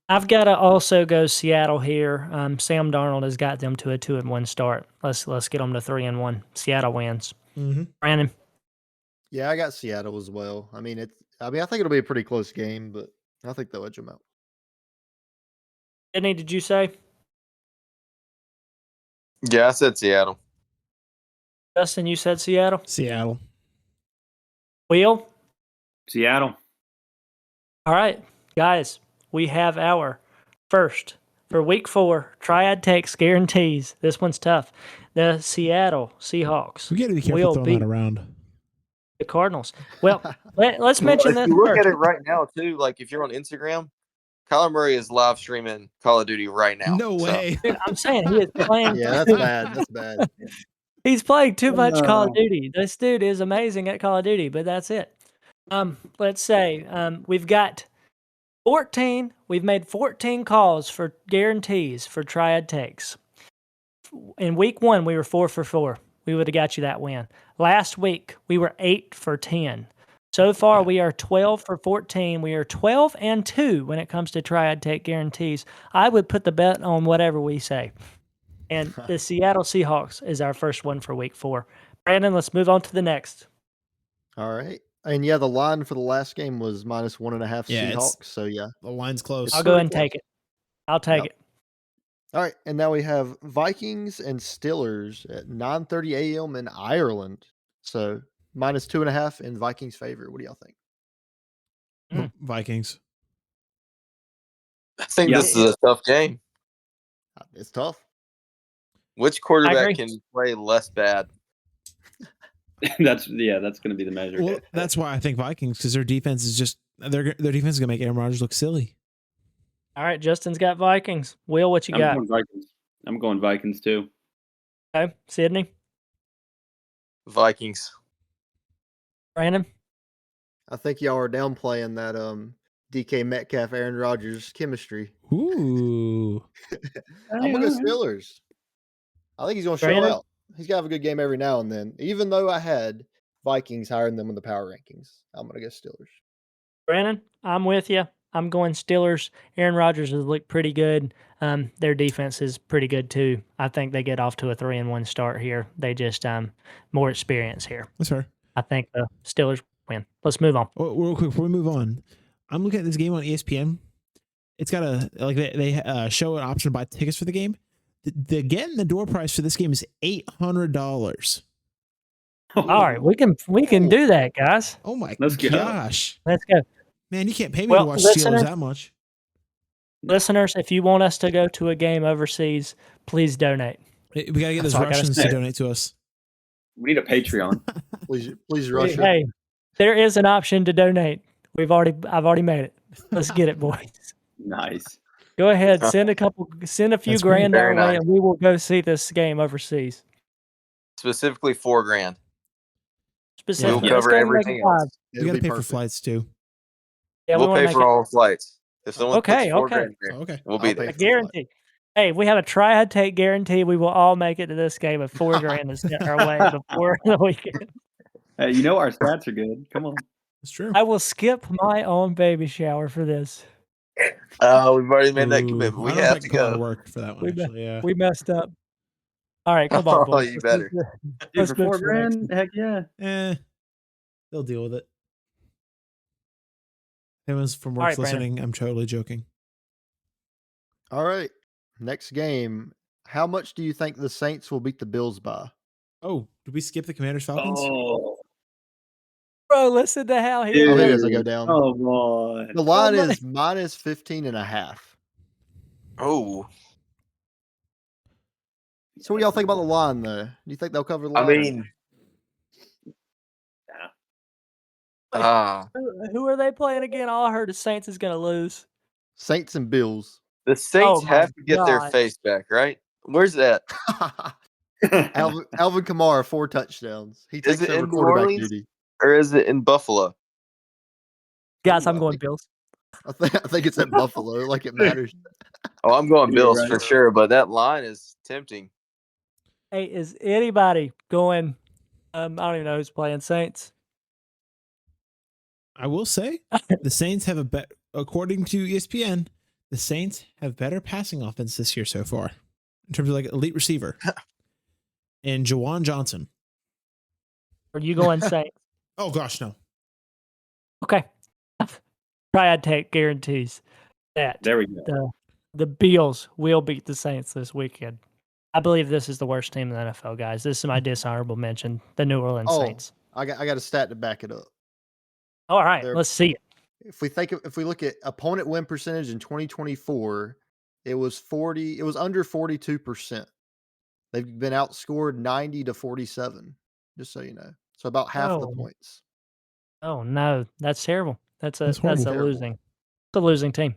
I've got to also go Seattle here. Sam Darnold has got them to a 2-1 start. Let's get them to 3-1. Seattle wins. Mm-hmm. Brandon, Yeah, I got Seattle as well. I think it'll be a pretty close game, but I think they'll edge them out. Sydney, did you say? Yeah, I said Seattle. Justin, you said Seattle. Seattle. Wheel. Seattle. All right, guys, we have our first for week 4 Triad Takes guarantees. This one's tough. The Seattle Seahawks We got to be careful will throwing beat that around. the Cardinals. Well, let's mention If this you look first. at it right now, too, like if you're on Instagram, Kyler Murray is live streaming Call of Duty right now. No So, way. Dude, I'm saying he is playing. Yeah, that's bad. That's bad. He's playing too much Call of No. Duty. This dude is amazing at Call of Duty, but that's it. Let's say we've got 14. We've made 14 calls for guarantees for Triad Takes. In week 1, we were 4 for 4. We would have got you that win. Last week, we were 8 for 10. So far, we are 12 for 14. We are 12 and 2 when it comes to Triad Take guarantees. I would put the bet on whatever we say. And the Seattle Seahawks is our first one for week 4. Brandon, let's move on to the next. All right. And yeah, the line for the last game was -1.5 Yeah, Seahawks. So yeah. The line's close. I'll go ahead and pretty take it. I'll take it. All right. And now we have Vikings and Steelers at 9:30 a.m. in Ireland. So -2.5 in Vikings' favor. What do y'all think? Vikings. I think this is a tough game. It's tough. Which agree. quarterback can play less bad? That's going to be the measure. Well, that's why I think Vikings, because their defense is just their defense is gonna make Aaron Rodgers look silly. All right, Justin's got Vikings. Will, what you got? Going Vikings. I'm going Vikings too. Okay, Sydney, Vikings. Brandon. I think y'all are downplaying that DK Metcalf, Aaron Rodgers chemistry. Ooh. I'm gonna go Steelers. I think he's gonna show Brandon? out. He's gotta have a good game every now and then. Even though I had Vikings higher than them in the power rankings, I'm gonna go Steelers. Brandon, I'm with you. I'm going Steelers. Aaron Rodgers has looked pretty good. Their defense is pretty good too. I think they get off to a 3-1 start here. They just more experience here. That's fair. I think the Steelers win. Let's move on. Oh, real quick before we move on, I'm looking at this game on ESPN. It's got they show an option to buy tickets for the game. The get in the door price for this game is $800. All right, we can do that, guys. Oh my Let's go. gosh, Let's go. man! You can't pay me Well, to watch listeners- Steelers that much. Listeners, if you want us to go to a game overseas, please donate. We gotta get those That's all I gotta Russians say. to donate to us. We need a Patreon. Please, Russia. Hey, there is an option to donate. I've already made it. Let's get it, boys. Nice. Go ahead, send a few That's grand our very way, nice. and we will go see this game overseas. Specifically $4,000. Specifically, We'll let's cover go to everything make it five. else. We It'll gotta be pay for perfect. flights too. Yeah, We'll we want pay to for make it all the flights. If someone Okay, puts okay. $4,000 there, Okay. we'll be I'll there. pay a for the guarantee. Hey, we have a Triad Take guarantee. We will all make it to this game if $4,000 is sent our way before the weekend. Hey, our stats are good. Come on. That's true. I will skip my own baby shower for this. We've already made that Ooh, commitment. We I don't know if I have can to come out of go. work for that one. We Actually, yeah. We messed up. All right, come on, Oh, boys. you Let's better. move Dude, Let's for move to the next $4,000? Heck yeah. They'll deal with it. If anyone's from All work's right, Brandon. listening, I'm totally joking. All right. Next game. How much do you think the Saints will beat the Bills by? Oh, did we skip the Commanders Falcons? Oh, Bro, listen to how he Dude. I'll hit plays. as I go down. oh boy. The line my- is -15.5. Oh, So what do y'all think about the line, though? Do you think they'll cover the line? I mean, Who are they playing again? All I heard is Saints is going to lose. Saints and Bills. the Saints my have to get their God. face back, right? Where's that? Alvin Kamara, 4 touchdowns. He Is takes it over in New quarterback Orleans? duty. Or is it in Buffalo? Guys, Ooh, I'm I going think- Bills. I think it's at Buffalo, like it matters. Oh, I'm going You're Bills right. for sure, but that line is tempting. Hey, is anybody going? I don't even know who's playing Saints. I will say the Saints have according to ESPN, the Saints have better passing offense this year so far in terms of like elite receiver. And Jawan Johnson. Are you going Saints? Oh gosh, no. Okay. Triad Take guarantees that There we go. the Bills will beat the Saints this weekend. I believe this is the worst team in the NFL, guys. This is my dishonorable mention, the New Orleans Oh, Saints. I got a stat to back it up. All right, they're- let's see it. If we look at opponent win percentage in 2024, it was under 42%. They've been outscored 90-47, just so you know. So about half the Oh. points. Oh no, that's terrible. That's a horrible. losing. It's a losing team.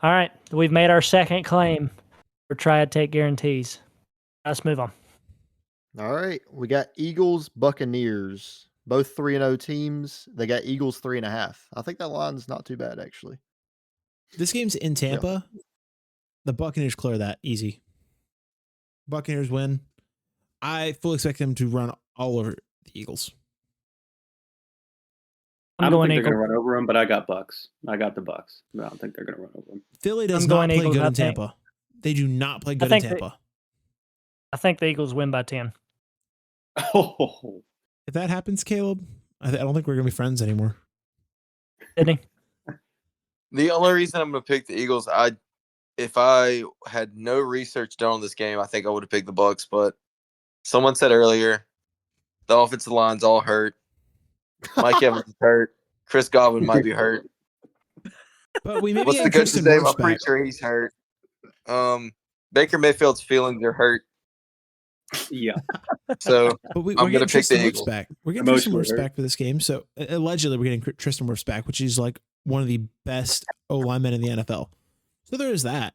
All right, we've made our second claim for Triad Take guarantees. Let's move on. All right, we got Eagles, Buccaneers, both 3-0 teams. They got Eagles 3.5. I think that line's not too bad actually. This game's in Tampa. The Buccaneers clear that easy. Buccaneers win. I fully expect them to run all over the Eagles. I don't think they're going to run over them, but I got Bucks. I got the Bucks. I don't think they're going to run over them. Philly does not play good in Tampa. They do not play good in Tampa. I think the Eagles win by 10. Oh. If that happens, Caleb, I don't think we're going to be friends anymore. Sydney? The only reason I'm going to pick the Eagles, if I had no research done on this game, I think I would have picked the Bucks. But someone said earlier, the offensive line's all hurt. Mike Evans is hurt. Chris Godwin might be hurt. But we maybe what's the coach's name? I'm pretty sure he's hurt. Baker Mayfield's feelings are hurt. Yeah. So we're I'm going to pick the Eagles back. We're getting Tristan Wirfs back for this game. So allegedly, we're getting Tristan Wirfs back, which is like one of the best O linemen in the NFL. So there is that.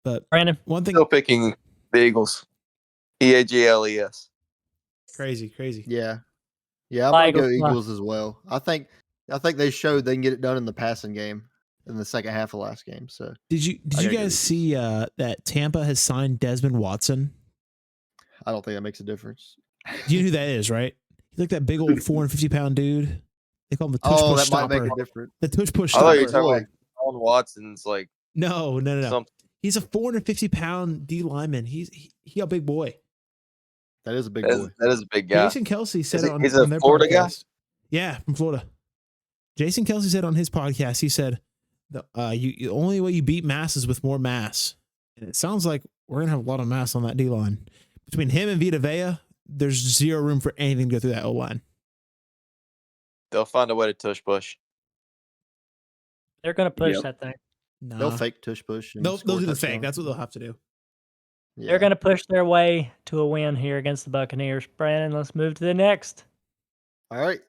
But Brandon, one thing, still picking the Eagles. EAGLES. Crazy. Yeah, I'm gonna go Eagles as well. I think they showed they can get it done in the passing game in the second half of last game. So did you guys see that Tampa has signed Desmond Watson? I don't think that makes a difference. You know who that is, right? He's like that big old 450-pound dude. They call him the tush push stopper. Might make a difference. The tush push stopper. I thought you were talking like Colin Watson's like. No. He's a 450-pound D lineman. He a big boy. That is a big boy. That is a big guy. Jason Kelsey said it on their podcast. Florida guy? Yeah, from Florida. Jason Kelsey said on his podcast, he said, the only way you beat mass is with more mass. And it sounds like we're going to have a lot of mass on that D line. Between him and Vita Vea, there's zero room for anything to go through that O line. They'll find a way to tush push. They're going to push that thing. Nah. They'll fake tush push. They'll do the fake. That's what they'll have to do. Yeah. They're going to push their way to a win here against the Buccaneers. Brandon, let's move to the next. All right.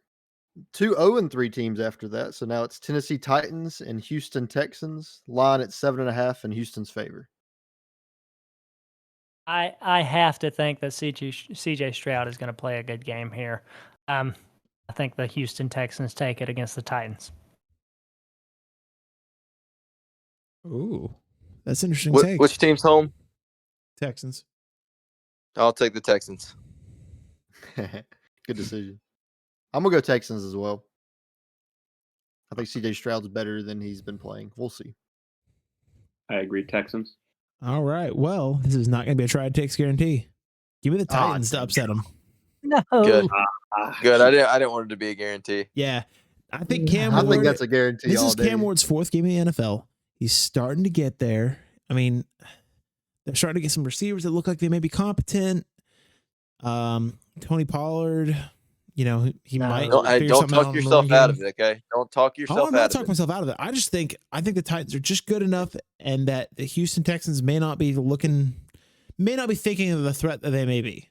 2 0-3 teams after that. So now it's Tennessee Titans and Houston Texans. Line at 7.5 in Houston's favor. I have to think that CJ Stroud is going to play a good game here. I think the Houston Texans take it against the Titans. Ooh, that's an interesting take. Which team's home? Texans. I'll take the Texans. Good decision. I'm going to go Texans as well. I think CJ Stroud's better than he's been playing. We'll see. I agree, Texans. All right. Well, this is not going to be a Triad Takes guarantee. Give me the Titans to upset them. No. Good. Good. I didn't want it to be a guarantee. Yeah. I think Cam Ward. I think that's a guarantee. This is Cam Ward's 4th game in the NFL. He's starting to get there. I mean, they're starting to get some receivers that look like they may be competent. Tony Pollard, he might. Don't talk yourself out of it, okay? Don't talk yourself out of it. I'm not talking myself out of it. I think the Titans are just good enough, and that the Houston Texans may not be thinking of the threat that they may be.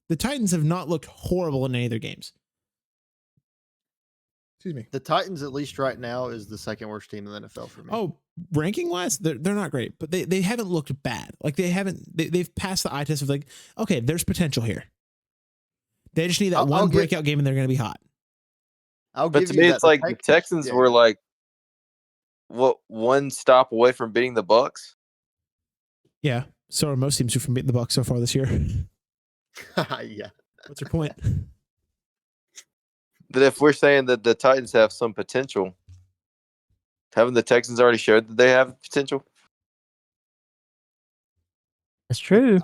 The Titans have not looked horrible in any of their games. Excuse me. The Titans, at least right now, is the second worst team in the NFL for me. Oh, ranking wise, they're not great, but they haven't looked bad. Like they've passed the eye test of like, okay, there's potential here. They just need that one breakout game and they're going to be hot. But to me, it's like the Texans were like, one stop away from beating the Bucks? Yeah. So are most teams from beating the Bucks so far this year. Yeah. What's your point? That if we're saying that the Titans have some potential, haven't the Texans already showed that they have potential? That's true.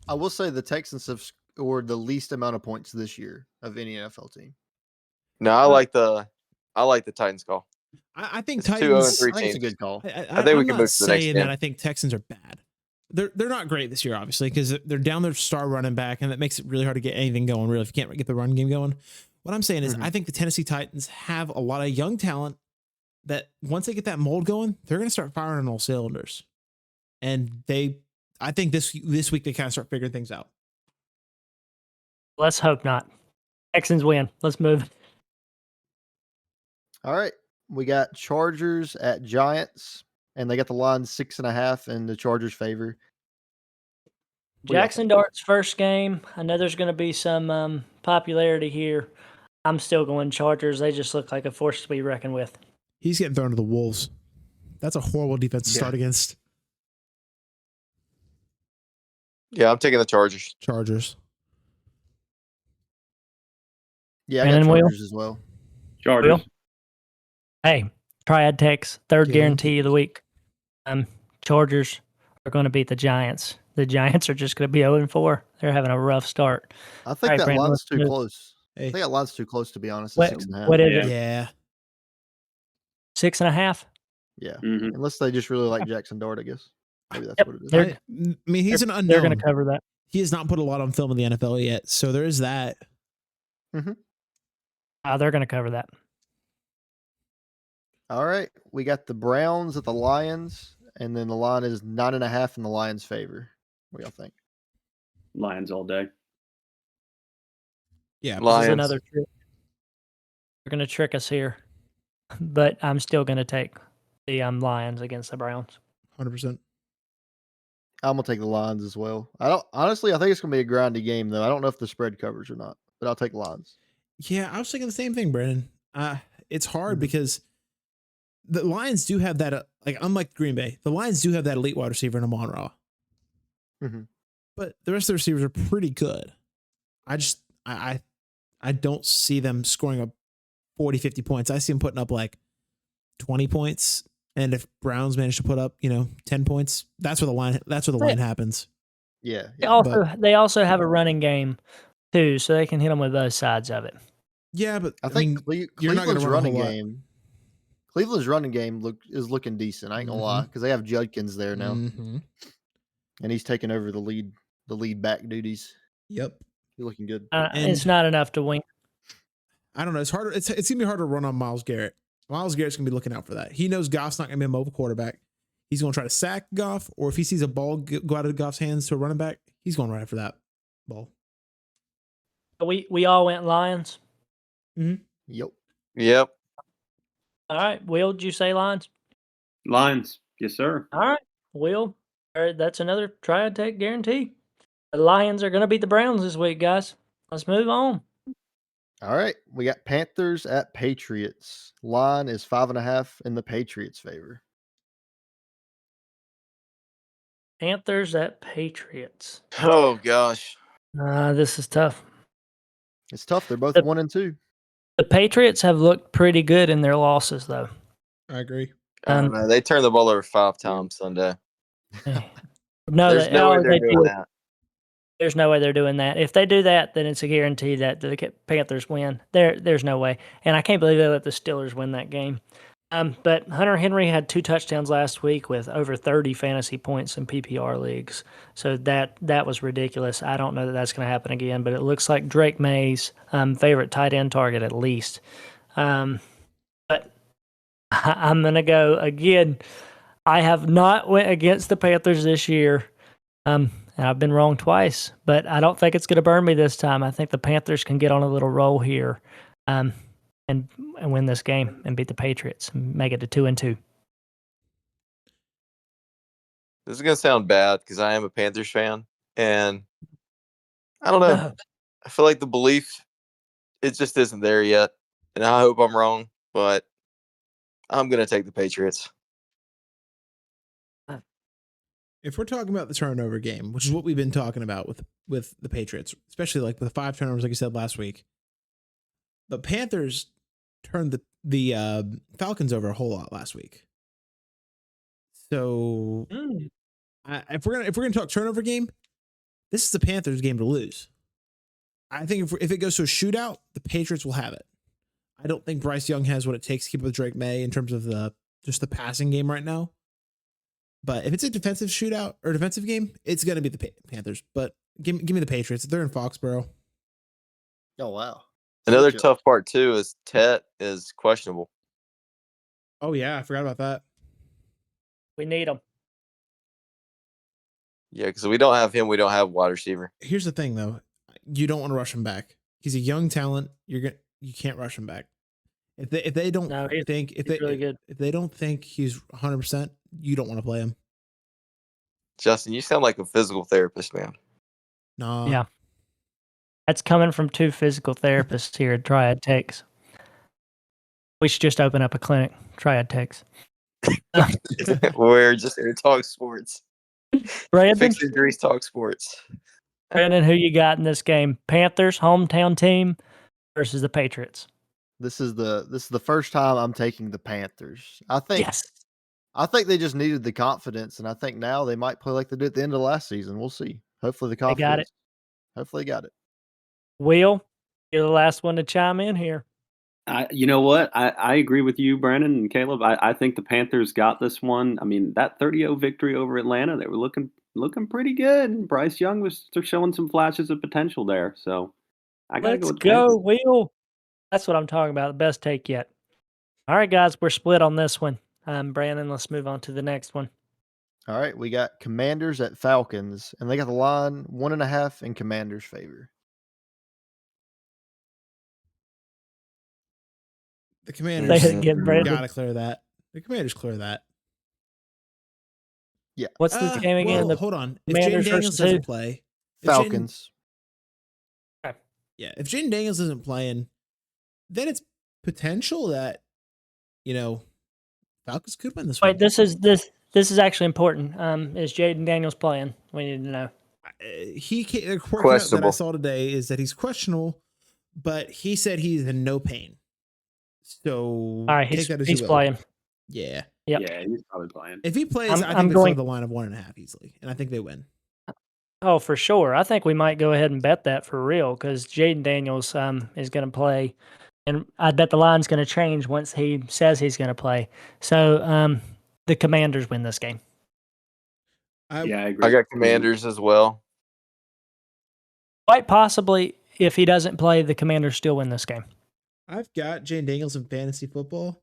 I will say the Texans have scored the least amount of points this year of any NFL team. No, I like the Titans call. I think it's Titans. 2-3 I think it's a good call. I think we can move to the next game. That I think Texans are bad. They're not great this year, obviously, because they're down their star running back, and that makes it really hard to get anything going. Really, if you can't get the run game going. What I'm saying is, I think the Tennessee Titans have a lot of young talent that once they get that mold going, they're going to start firing on all cylinders. And I think this week they kind of start figuring things out. Let's hope not. Texans win. Let's move. All right. We got Chargers at Giants, and they got the line 6.5 in the Chargers' favor. Jackson Dart's first game. I know there's going to be some popularity here. I'm still going Chargers. They just look like a force to be reckoned with. He's getting thrown to the wolves. That's a horrible defense to start against. Yeah, I'm taking the Chargers. Chargers. Yeah, I And got then Will? Chargers as well. Chargers. Will? Hey, Triad Takes, third guarantee of the week. Chargers are going to beat the Giants. The Giants are just going to be 0-4. They're having a rough start. I think All right, that Brandon, line's let's too move. close. Hey. I think that line's too close, to be honest. What- At 6.5. what is Yeah. it? Yeah. 6.5? Yeah. Mhm. Unless they just really like Jackson Dart, I guess. Maybe that's Yep, what it is. they're- I mean, he's an unknown. They're going to cover that. He has not put a lot on film in the NFL yet, so there is that. They're going to cover that. All right. We got the Browns at the Lions, and then the line is 9.5 in the Lions' favor. What do y'all think? Lions all day. Yeah. This Lions. is another trick. They're going to trick us here. But I'm still going to take the Lions against the Browns. 100%. I'm gonna take the Lions as well. I think it's gonna be a grindy game though. I don't know if the spread covers or not, but I'll take Lions. Yeah, I was thinking the same thing, Brandon. It's hard Mhm. because the Lions do have that, unlike Green Bay, the Lions do have that elite wide receiver in Amon Ra. Mhm. But the rest of the receivers are pretty good. I don't see them scoring up 40, 50 points. I see them putting up like 20 points. And if Browns manage to put up, 10 points, that's where the line happens. Yeah. They also have a running game too, so they can hit them with both sides of it. Yeah, but I think you're not going Cleveland's to run a running whole lot. game. Cleveland's running game is looking decent. I ain't gonna lie, because they have Judkins there now, Mhm. and he's taking over the lead back duties. Yep. He's looking good. It's not enough to win. I don't know. It's harder. It's gonna be harder to run on Myles Garrett. Myles Garrett's gonna be looking out for that. He knows Goff's not gonna be a mobile quarterback. He's gonna try to sack Goff, or if he sees a ball go out of Goff's hands to a running back, he's going right after that ball. We all went Lions. Yep. Yep. All right, Will, did you say Lions? Lions. Yes, sir. All right, Will. All right, that's another Triad Take guarantee. The Lions are going to beat the Browns this week, guys. Let's move on. All right. We got Panthers at Patriots. Line is 5.5 in the Patriots' favor. Panthers at Patriots. Oh gosh. This is tough. It's tough. They're both The- 1-2. The Patriots have looked pretty good in their losses, though. I agree. I don't know. They turned the ball over 5 times Sunday. No, There's no way they're doing that. There's no way they're doing that. If they do that, then it's a guarantee that the Panthers win. There's no way. And I can't believe they let the Steelers win that game. But Hunter Henry had 2 touchdowns last week with over 30 fantasy points in PPR leagues. So that was ridiculous. I don't know that that's going to happen again, but it looks like Drake May's favorite tight end target at least. But I'm going to go again. I have not went against the Panthers this year. And I've been wrong twice, but I don't think it's going to burn me this time. I think the Panthers can get on a little roll here and win this game and beat the Patriots and make it to 2-2. This is gonna sound bad because I am a Panthers fan, and I don't know. I feel like the belief it just isn't there yet, and I hope I'm wrong, but I'm gonna take the Patriots. If we're talking about the turnover game, which is what we've been talking about with the Patriots, especially like with 5 turnovers, like you said last week, the Panthers turned the Falcons over a whole lot last week. So if we're gonna talk turnover game, this is the Panthers' game to lose. I think if it goes to a shootout, the Patriots will have it. I don't think Bryce Young has what it takes to keep up with Drake May in terms of the passing game right now. But if it's a defensive shootout or defensive game, it's going to be the Panthers. But give me the Patriots. They're in Foxborough. Oh, wow. Another Switch up. tough part too is Tet is questionable. Oh, yeah. I forgot about that. We need them. Yeah, because we don't have him. We don't have wide receiver. Here's the thing, though. You don't want to rush him back. He's a young talent. You can't rush him back. If they don't think he's really good. If they don't think he's 100%, you don't want to play him. Justin, you sound like a physical therapist, man. No. Yeah. That's coming from 2 physical therapists here at Triad Takes. We should just open up a clinic. Triad Takes. We're just here to talk sports. Brandon, Fix injuries, talk sports. Brandon, who you got in this game? Panthers, hometown team versus the Patriots. This is the first time I'm taking the Panthers. I think they just needed the confidence, and I think now they might play like they did at the end of last season. We'll see. Hopefully the confidence. got it. Hopefully they got it. Will, you're the last one to chime in here. You know what? I agree with you, Brandon and Caleb. I think the Panthers got this one. I mean, that 30-0 victory over Atlanta, they were looking pretty good. And Bryce Young was showing some flashes of potential there. So I gotta Let's go with the go, Panthers. Will. That's what I'm talking about. The best take yet. All right, guys, we're split on this one. Brandon, let's move on to the next one. All right, we got Commanders at Falcons, and they got the line 1.5 in Commanders' favor. The Commanders Again, Brandon. gotta clear that. The Commanders clear that. Yeah. What's this game again? Well, hold on. If Commanders Jaden Daniels versus doesn't who? play, Falcons. if Jaden Daniels isn't playing, then it's potential that Falcons could win this one. Wait, this is actually important. Is Jaden Daniels playing? We need to know. The report that I saw today is that he's questionable, but he said he's in no pain. So All right, take that as he's you will. playing. Yeah. Yep. Yeah, he's probably playing. If he plays, I'm I think they going- throw the line of 1.5 easily, and I think they win. Oh, for sure. I think we might go ahead and bet that for real because Jaden Daniels is going to play, and I bet the line's going to change once he says he's going to play. So the Commanders win this game. I agree. I got Commanders as well. Quite possibly, if he doesn't play, the Commanders still win this game. I've got Jaden Daniels in fantasy football,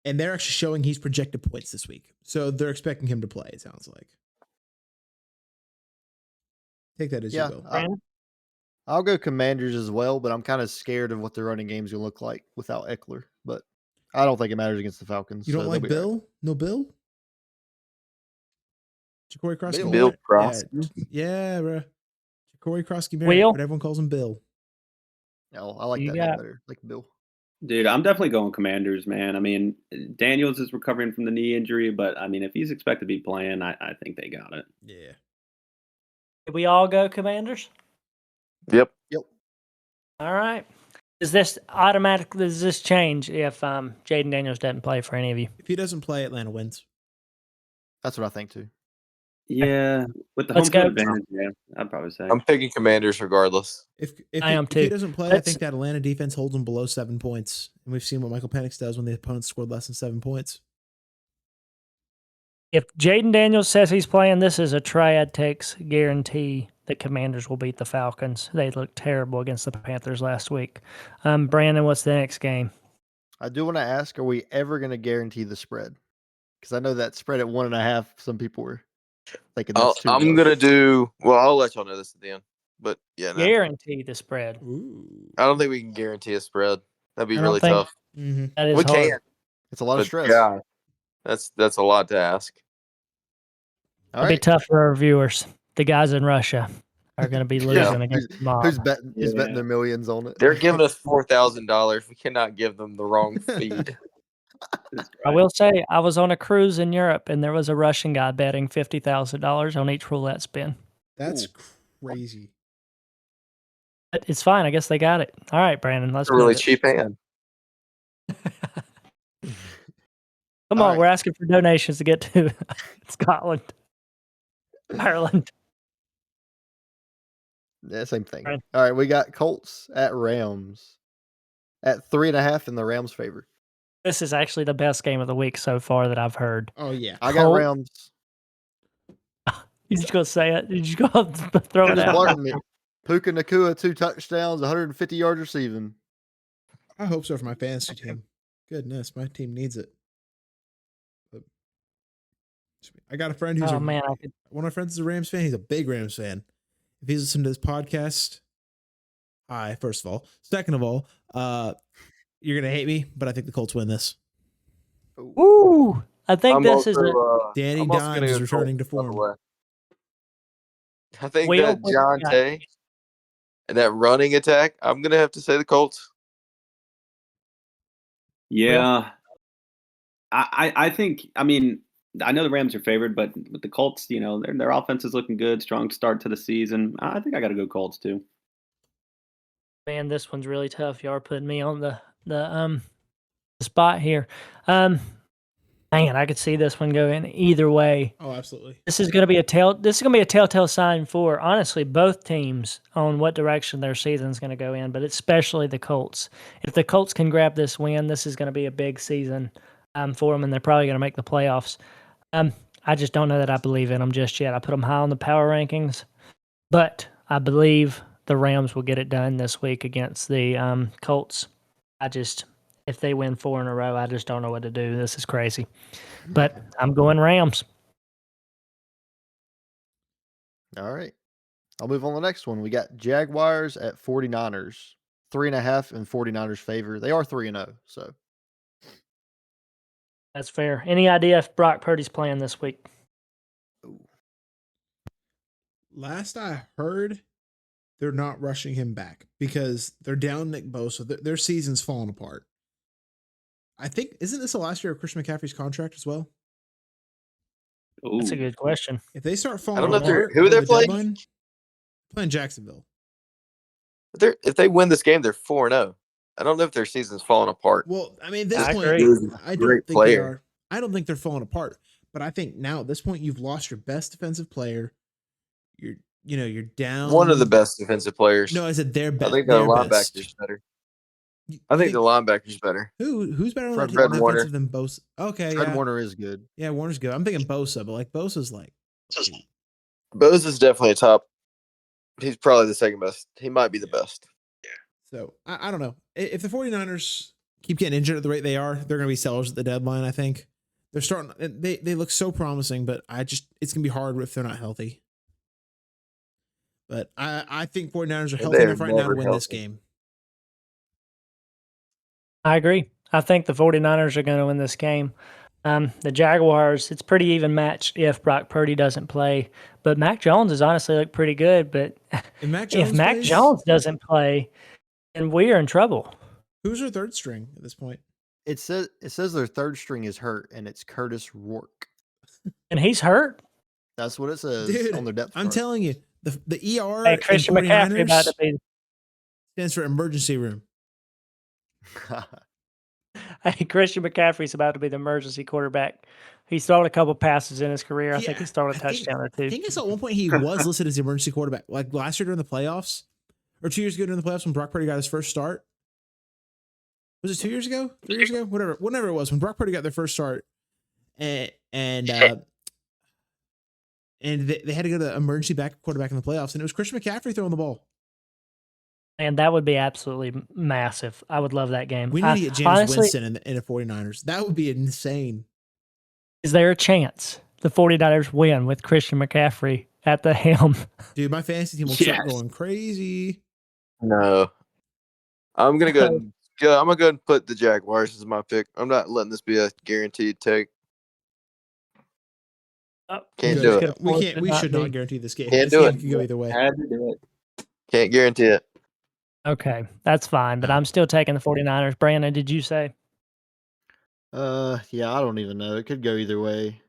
and they're actually showing he's projected points this week. So they're expecting him to play, it sounds like. Take that as you will. I'll go Commanders as well, but I'm kind of scared of what the running game's going to look like without Eckler. But I don't think it matters against the Falcons. You don't like Bill? Right. No Bill? Ja'Cory Crosby. Bill Crosby. Yeah, bro. Ja'Cory Crosby, but everyone calls him Bill. No, I like that name better. Like Bill. Dude, I'm definitely going Commanders, man. I mean, Daniels is recovering from the knee injury, but I mean, if he's expected to be playing, I think they got it. Yeah. Did we all go Commanders? Yep. All right. Does this change if Jaden Daniels doesn't play for any of you? If he doesn't play, Atlanta wins. That's what I think too. Yeah, with the home field advantage, yeah, I'd probably say. I'm picking Commanders regardless. If I am too. If he doesn't play, I think that Atlanta defense holds him below 7 points. And we've seen what Michael Penix does when the opponent scored less than 7 points. If Jaden Daniels says he's playing, this is a Triad Takes guarantee the Commanders will beat the Falcons. They looked terrible against the Panthers last week. Brandon, what's the next game? I do want to ask, are we ever going to guarantee the spread? Because I know that spread at 1.5, some people were thinking that's too I'm going to do, well, I'll let y'all know this at the end. But yeah, no. Guarantee the spread. Ooh. I don't think we can guarantee a spread. That'd be really tough. Mm-hmm. That is we hard. can. It's a lot of stress. Yeah, that's a lot to ask. It'll be tough for our viewers. The guys in Russia are going to be losing against the mob. Who's betting their millions on it? They're giving us $4,000. We cannot give them the wrong feed. I will say, I was on a cruise in Europe, and there was a Russian guy betting $50,000 on each roulette spin. That's crazy. But it's fine. I guess they got it. All right, Brandon. Let's It's a really cheap hand. Come on, we're asking for donations to get to Scotland, Ireland. Yeah, same thing. Right. All right, we got Colts at Rams at 3.5 in the Rams' favor. This is actually the best game of the week so far that I've heard. Oh, yeah. I got Rams. You just going to say it? Did you go throw it out? Puka Nacua, 2 touchdowns, 150 yards receiving. I hope so for my fantasy team. Goodness, my team needs it. But I got a friend who's one of my friends is a Rams fan. He's a big Rams fan. If he's listening to this podcast, hi, first of all. Second of all, you're going to hate me, but I think the Colts win this. Ooh, I think this is it. Danny Dimes is returning to form. I think that Jonte and that running attack, I'm going to have to say the Colts. Yeah. I think, I mean, I know the Rams are favored, but with the Colts, their offense is looking good, strong start to the season. I think I got to go Colts too. Man, this one's really tough. Y'all are putting me on the spot here. Man, I could see this one going either way. Oh, absolutely. This is going to be a telltale sign for honestly both teams on what direction their season's going to go in, but especially the Colts. If the Colts can grab this win, this is going to be a big season for them, and they're probably going to make the playoffs. I just don't know that I believe in them just yet. I put them high on the power rankings, but I believe the Rams will get it done this week against the Colts. If they win 4 in a row, I just don't know what to do. This is crazy. But I'm going Rams. All right. I'll move on to the next one. We got Jaguars at 49ers. 3.5 in 49ers favor. They are 3-0, so. That's fair. Any idea if Brock Purdy's playing this week? Last I heard, they're not rushing him back because they're down Nick Bosa. Their season's falling apart. I think, isn't this the last year of Christian McCaffrey's contract as well? That's a good question. If they start falling I don't know apart, who they're playing. Playing Jacksonville. If they win this game, they're 4-0. I don't know if their season's falling apart. Well, I mean, at this I point, agree. I don't think they are. I don't think they're falling apart. But I think now at this point, you've lost your best defensive player. You're down. One of the best defensive players. No, I said their best. I think the linebacker's better. I think the linebacker's better. Who's better on Fred defensive Warner than Bosa? Okay, Fred yeah. Warner is good. Yeah, Warner's good. I'm thinking Bosa, but like Bosa's like. Bosa's definitely a top. He's probably the second best. He might be the best. So I don't know. If the 49ers keep getting injured at the rate they are, they're going to be sellers at the deadline. I think they're starting. They look so promising, but it's going to be hard if they're not healthy. But I think 49ers are healthy enough right now to win this game. I agree. I think the 49ers are going to win this game. The Jaguars, it's pretty even match if Brock Purdy doesn't play. But Mac Jones has honestly looked pretty good. But if Mac Jones doesn't play, then we are in trouble. Who's their third string at this point? It says their third string is hurt, and it's Curtis Rourke. And he's hurt? That's what it says on their depth chart. I'm telling you, the ER hey, Christian McCaffrey about to be stands for emergency room. Hey, Christian McCaffrey's about to be the emergency quarterback. He's thrown a couple passes in his career. I think he's thrown a touchdown or two. I think I saw at one point he was listed as the emergency quarterback. Like last year during the playoffs, or 2 years ago during the playoffs when Brock Purdy got his first start. Was it 2 years ago? 3 years ago? Whatever it was, when Brock Purdy got their first start, and they had to go to emergency quarterback in the playoffs, and it was Christian McCaffrey throwing the ball. And that would be absolutely massive. I would love that game. We need to get James Winston in the 49ers. That would be insane. Is there a chance the 49ers win with Christian McCaffrey at the helm? Dude, my fantasy team will start going crazy. No. I'm going to go I'm going to go and put the Jaguars as my pick. I'm not letting this be a guaranteed take. Can't do it. We should not guarantee this game. Can't do it. Can go either way. Had to do it. Can't guarantee it. Okay, that's fine, but I'm still taking the 49ers. Brandon, did you say? Yeah, I don't even know. It could go either way.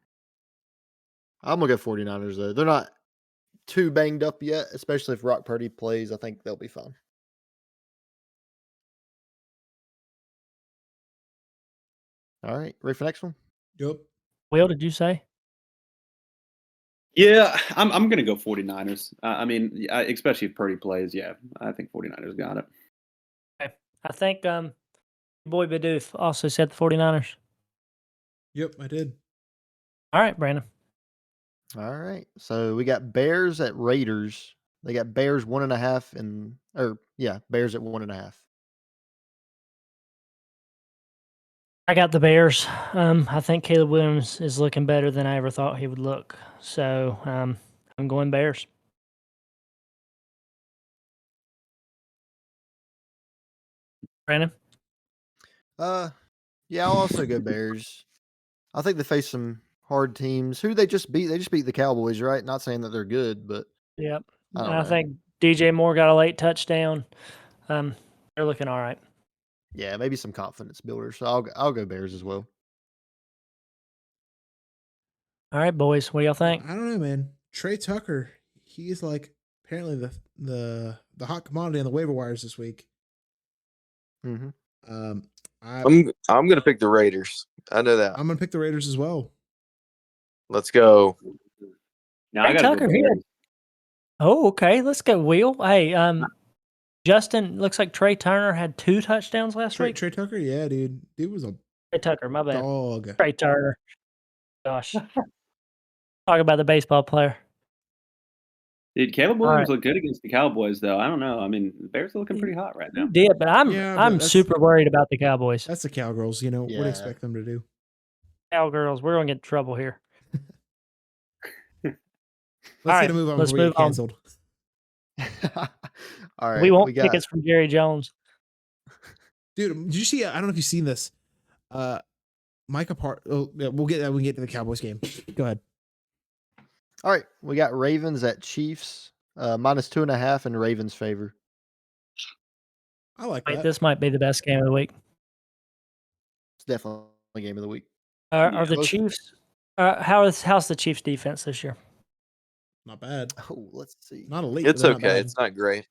I'm going to go 49ers, though. They're not too banged up yet, especially if Brock Purdy plays. I think they'll be fine. All right, ready for the next one? Yep. Will, did you say? Yeah, I'm going to go 49ers. I mean, especially if Purdy plays, yeah, I think 49ers got it. Okay. I think boy Bidoof also said the 49ers. Yep, I did. All right, Brandon. All right, so we got Bears at Raiders. They got Bears 1.5 Bears at 1.5. I got the Bears. I think Caleb Williams is looking better than I ever thought he would look. So I'm going Bears. Brandon? Yeah, I'll also go Bears. I think they face some hard teams. Who did they just beat? They just beat the Cowboys, right? Not saying that they're good, but Yep. I don't I know. think DJ Moore got a late touchdown. They're looking all right. Yeah, maybe some confidence builders. So I'll go Bears as well. All right, boys. What do y'all think? I don't know, man. Trey Tucker, he's like apparently the hot commodity on the waiver wires this week. Mm-hmm. I'm gonna pick the Raiders. I know that. I'm gonna pick the Raiders as well. Let's go. Now I Trey got to Tucker go here. Bears. Oh, okay. Let's go, Wheel. Hey, Justin, looks like Trey Turner had 2 touchdowns last week. Trey Tucker, yeah, dude. Dude was a Trey Tucker, my bad. dog. Trey Turner. Gosh. Talk about the baseball player. Dude, Caleb All Williams right. looked good against the Cowboys, though. I don't know. I mean, the Bears are looking pretty hot right now. Did, but I'm Yeah, but I'm that's- super worried about the Cowboys. That's the Cowgirls, you know. What do you Yeah. expect them to do? Cowgirls, we're gonna get in trouble here. Let's All get a right, move on let's before we move get on. canceled. All right. We want got tickets from Jerry Jones. Dude, did you see? I don't know if you've seen this. Micah Part. Oh, yeah, we can get to the Cowboys game. Go ahead. all right. We got Ravens at Chiefs, -2.5 in Ravens' favor. I like Wait, that. this might be the best game of the week. It's definitely game of the week. Are the Most- Chiefs? How's the Chiefs defense this year? Not bad. Oh, let's see. Not elite. It's but they're not okay. bad. It's not great.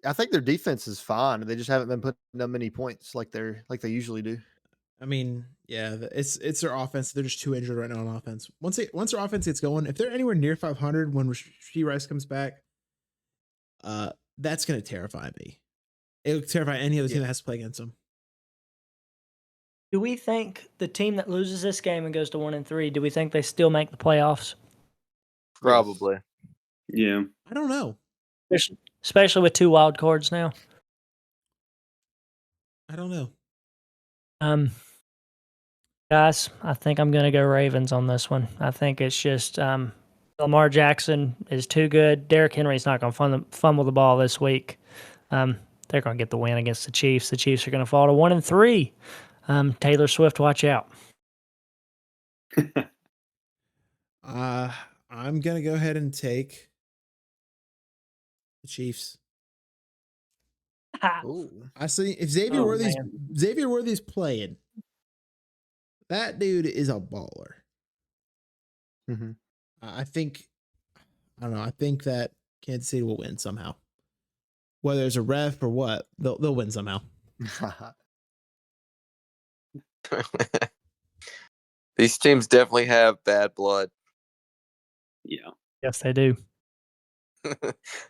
I think their defense is fine. They just haven't been putting up many points like they usually do. I mean, yeah, it's their offense. They're just too injured right now on offense. Once their offense gets going, if they're anywhere near 500 when Rasheed Rice comes back, that's gonna terrify me. It'll terrify any other team that has to play against them. Do we think the team that loses this game and goes to 1-3, do we think they still make the playoffs? Probably. Yeah. I don't know. Especially with 2 wild cards now. I don't know. Guys, I think I'm going to go Ravens on this one. I think it's just Lamar Jackson is too good. Derrick Henry's not going to fumble the ball this week. They're going to get the win against the Chiefs. The Chiefs are going to fall to 1-3. Taylor Swift, watch out. I'm gonna go ahead and take the Chiefs. Ooh. I see if Xavier Oh, Worthy's playing, that dude is a baller. Mhm. I think I don't know. I think that Kansas City will win somehow. Whether it's a ref or what, they'll win somehow. These teams definitely have bad blood. Yeah. Yes, they do.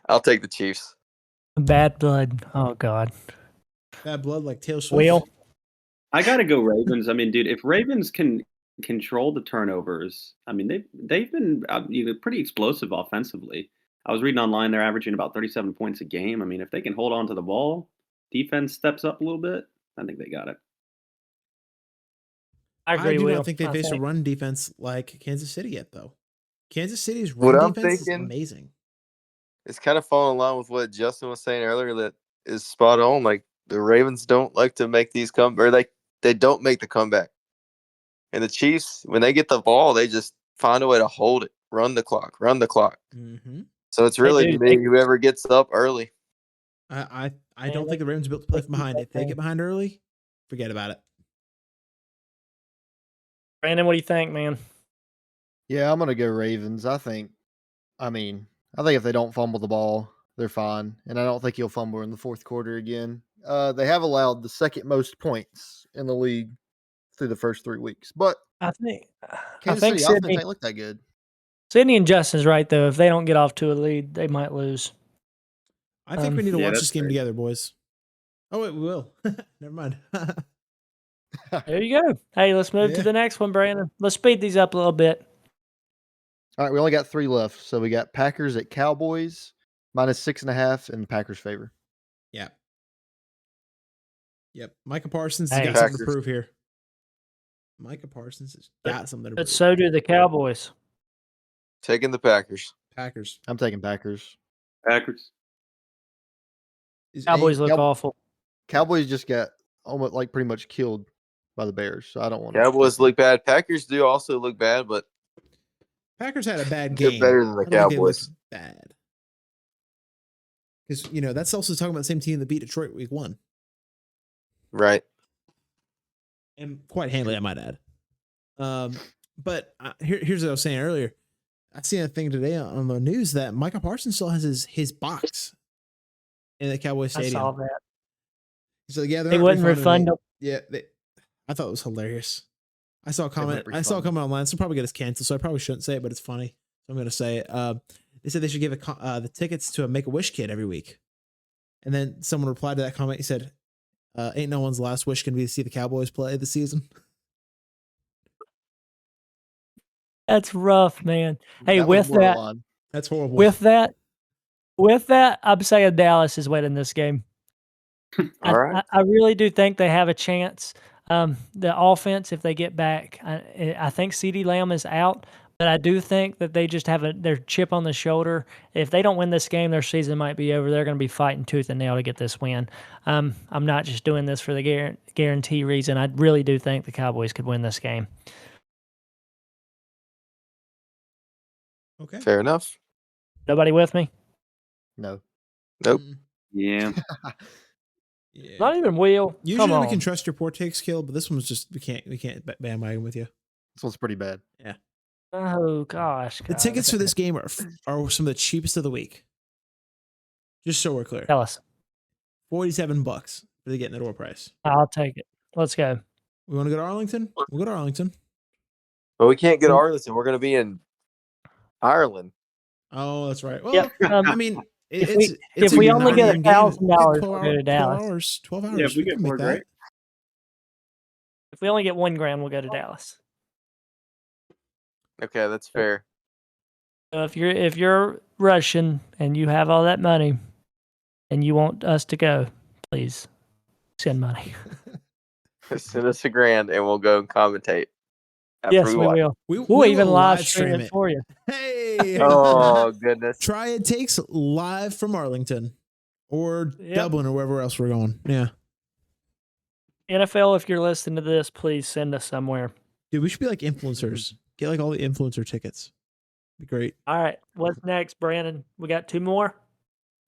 I'll take the Chiefs. Bad blood. Oh, God. Bad blood like Taylor Swift. Wheel? I got to go Ravens. I mean, dude, if Ravens can control the turnovers, I mean, they've been pretty explosive offensively. I was reading online they're averaging about 37 points a game. I mean, if they can hold on to the ball, defense steps up a little bit, I think they got it. I agree, do Will. not think they I face a think- run defense like Kansas City yet, though. Kansas City's What run I'm defense is thinking- amazing. It's kind of falling in line with what Justin was saying earlier. That is spot on. Like the Ravens don't like to make these or they don't make the comeback. And the Chiefs, when they get the ball, they just find a way to hold it, run the clock. Mm-hmm. So it's really do. to me whoever gets up early. I don't think the Ravens are built to play from behind. If they get behind early, forget about it. Brandon, what do you think, man? Yeah, I'm gonna go Ravens. I think if they don't fumble the ball, they're fine. And I don't think he'll fumble in the fourth quarter again. They have allowed the second most points in the league through the first 3 weeks. But I think Kansas City offense Sydney, ain't look that good. Sydney and Justin's right, though. If they don't get off to a lead, they might lose. I think we need to Yeah, watch that's this game fair. together, boys. Oh wait, we will. Never mind. There you go. Hey, let's move to Yeah. the next one, Brandon. Let's speed these up a little bit. All right, we only got 3 left. So we got Packers at Cowboys, -6.5 in the Packers' favor. Yep. Micah Parsons has Hey. got something to Packers. prove here. Micah Parsons has got something to But prove. so do the Cowboys. Taking the Packers. Packers. I'm taking Packers. Packers. Cowboys look Cow- awful. Cowboys just got almost pretty much killed by the Bears. So I don't want Cowboys look bad. Packers do also look bad, but Packers had a bad They're game. better than the I don't think they looked Cowboys. bad. Because that's also talking about the same team that beat Detroit week 1. Right. And quite handily, I might add. But here's what I was saying earlier. I seen a thing today on the news that Micah Parsons still has his box in the Cowboy I Stadium. saw that. So yeah, They wouldn't refund them. Yeah, I thought it was hilarious. I saw a comment. wouldn't I saw a refund comment online. So probably get us canceled. So I probably shouldn't say it, but it's funny. So I'm going to say it. They said they should give the tickets to a Make-A-Wish kid every week. And then someone replied to that comment. He said, "Ain't no one's last wish can be to see the Cowboys play this season." That's rough, man. Hey, That was with that, borderline. That's horrible. with that, I'm saying Dallas is winning this game. All right. I really do think they have a chance. The offense, if they get back, I think CeeDee Lamb is out, but I do think that they just have their chip on the shoulder. If they don't win this game, their season might be over. They're going to be fighting tooth and nail to get this win. I'm not just doing this for the guarantee reason. I really do think the Cowboys could win this game. Okay. Fair enough. Nobody with me? No. Nope. Yeah. Yeah. Not even Will. Usually Come on. we can trust your poor takes, Caleb, but this one's just we can't bandwagon with you. This one's pretty bad. Oh gosh. The guys. tickets for this game are some of the cheapest of the week. Just so we're clear, Tell us. $47 for the get in the door price. I'll take it. Let's go. We want to go to Arlington. We'll go to Arlington. But we can't get Arlington. We're going to be in Ireland. Oh, that's right. Well, Yep. I mean, it's if a we only get 9 a.m. game. $1,000, 12 we'll go to Dallas. 12 hours. Yeah, if we get can more, make that. great. If we only get $1,000, we'll go to Dallas. Okay, that's fair. So if you're Russian and you have all that money and you want us to go, please send money. Send us $1,000 and we'll go and commentate. after Yes, we watch. will. We We'll even will live stream it for you. Hey. Oh goodness! Triad Takes live from Arlington or Yep. Dublin or wherever else we're going. Yeah. NFL, if you're listening to this, please send us somewhere. Dude, we should be like influencers. Get like all the influencer tickets. Be great. All right. What's next, Brandon? We got two more?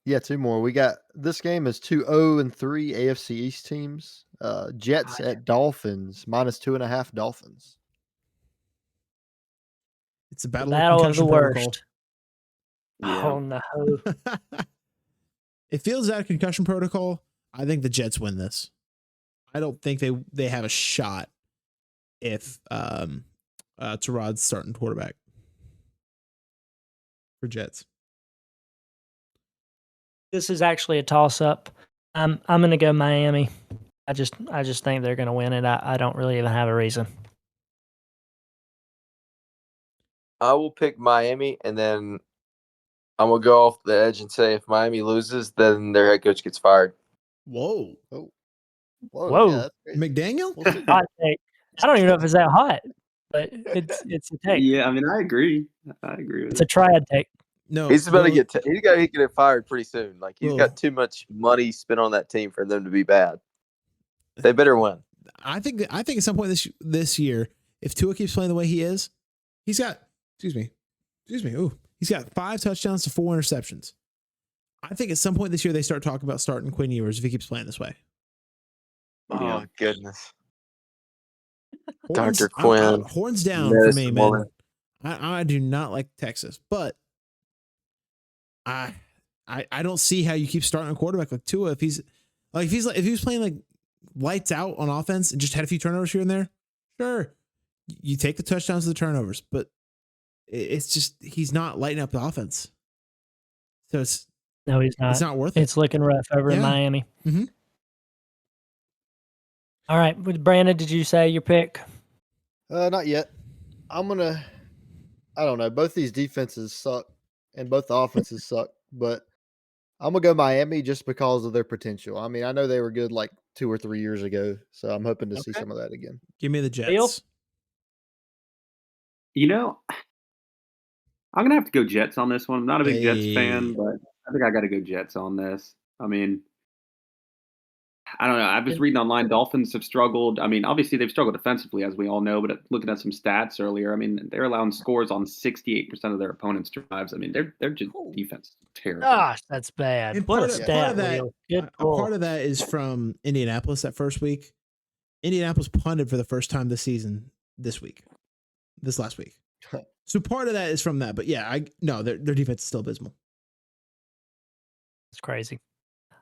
Yeah, two more. We got this game is 2-0-3 AFC East teams. Jets at Dolphins, -2.5 Dolphins. It's a battle, Battle of the concussion protocol. worst. Yeah. Oh, no. It feels out of concussion protocol. I think the Jets win this. I don't think they have a shot if Tyrod's starting quarterback for Jets. This is actually a toss-up. I'm going to go Miami. I just think they're going to win it. I don't really even have a reason. I will pick Miami, and then I'm gonna go off the edge and say if Miami loses, then their head coach gets fired. Whoa. Whoa. Yeah, that's crazy. McDaniel? We'll see. Hot take. I don't even know if it's that hot, but it's a take. Yeah, I mean, I agree. I agree with It's a it. triad take. No. He's about to Will- get he's got to get fired pretty soon. Like he's Well- got too much money spent on that team for them to be bad. They better win. I think at some point this year, if Tua keeps playing the way he is, he's got excuse me. Ooh, he's got 5 touchdowns to 4 interceptions. I think at some point this year they start talking about starting Quinn Ewers if he keeps playing this way. Yeah. Oh goodness! Horns- Dr. Quinn, horns down for me, medicine man. woman. I do not like Texas, but I don't see how you keep starting a quarterback like Tua if he was playing like lights out on offense and just had a few turnovers here and there. Sure, you take the touchdowns to the turnovers, but it's just he's not lighting up the offense. So it's No, he's not. not worth it. It's looking rough over in Yeah. Miami. Mhm. All right. Brandon, did you say your pick? Not yet. I don't know. Both these defenses suck and both the offenses suck, but I'm gonna go Miami just because of their potential. I mean, I know they were good like 2 or 3 years ago, so I'm hoping to see Okay. some of that again. Give me the Jets. Bill? You know, I'm gonna have to go Jets on this one. I'm not a big Jets Hey. fan, but I think I got to go Jets on this. I mean, I don't know. I was reading online. Dolphins have struggled. I mean, obviously they've struggled defensively, as we all know. But looking at some stats earlier, I mean, they're allowing scores on 68% of their opponents' drives. I mean, they're just defense is terrible. Gosh, that's bad. And What a part of stat, that, Will. Good a part of that is from Indianapolis that first week. Indianapolis punted for the first time this season this last week. So part of that is from that. But yeah, their defense is still abysmal. It's crazy.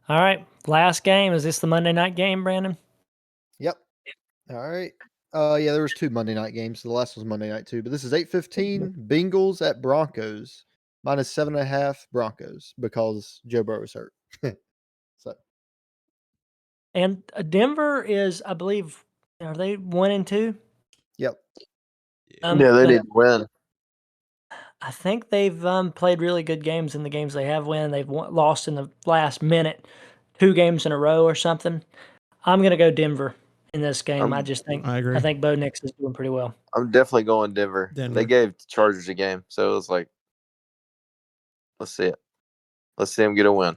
All right, last game. Is this the Monday night game, Brandon? Yep. All right. Yeah, there was 2 Monday night games. The last was Monday night too, but this is 8:15. Bengals at Broncos, -7.5 Broncos because Joe Burrow was hurt. So And Denver is, I believe, are they 1-2? yep. Yeah, they but didn't win. I think they've played really good games in the games they have won. They've lost in the last minute 2 games in a row or something. I'm going to go Denver in this game. I agree. I think Bo Nix is doing pretty well. I'm definitely going Denver. They gave the Chargers a game, so it was like, let's see it. Let's see them get a win.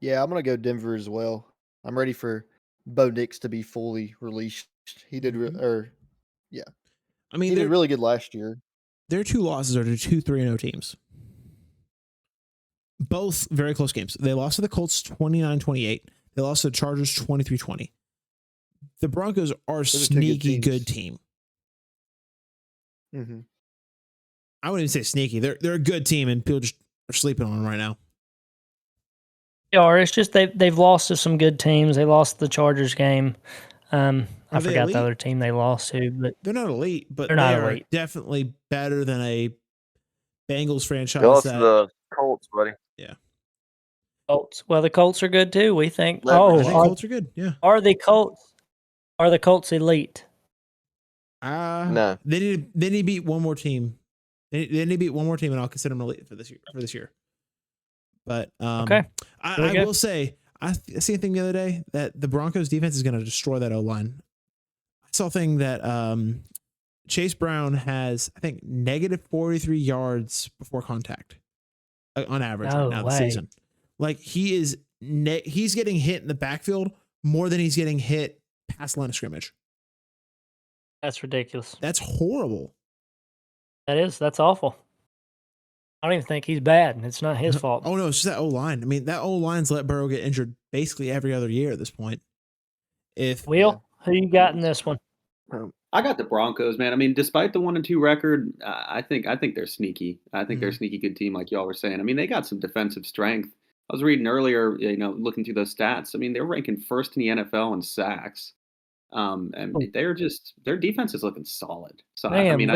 Yeah, I'm gonna go Denver as well. I'm ready for Bo Nix to be fully released. He did, yeah. I mean, he did really good last year. Their 2 losses are to 2 3-0 teams. Both very close games. They lost to the Colts 29-28. They lost to the Chargers 23-20. The Broncos are a sneaky good team. Mm-hmm. I wouldn't even say sneaky. They're a good team, and people just are sleeping on them right now. Yeah, it's just they've lost to some good teams. They lost the Chargers game. I forgot elite? the other team they lost to, but they're not elite. But they're not they are elite. definitely better than a Bengals franchise. They lost to the Colts, buddy. Yeah. Colts. Well, the Colts are good too. We think. I think Colts are good. Yeah. Are the Colts elite? No. They need to beat one more team. They need to beat one more team, and I'll consider them elite for this year. But okay. I will say, I see a thing the other day that the Broncos defense is going to destroy that O-line. I saw a thing that Chase Brown has, I think, negative 43 yards before contact on average right now this season. Like he's getting hit in the backfield more than he's getting hit past line of scrimmage. That's ridiculous. That's horrible. That's awful. I don't even think he's bad. It's not his fault. Oh no, it's just that O-line. I mean, that O-line's let Burrow get injured basically every other year at this point. Will, who you got in this one? I got the Broncos, man. I mean, despite the 1-2 record, I think they're sneaky. I think they're a sneaky good team, like y'all were saying. I mean, they got some defensive strength. I was reading earlier, looking through those stats. I mean, they're ranking first in the NFL in sacks, and their defense is looking solid. So Man, I mean,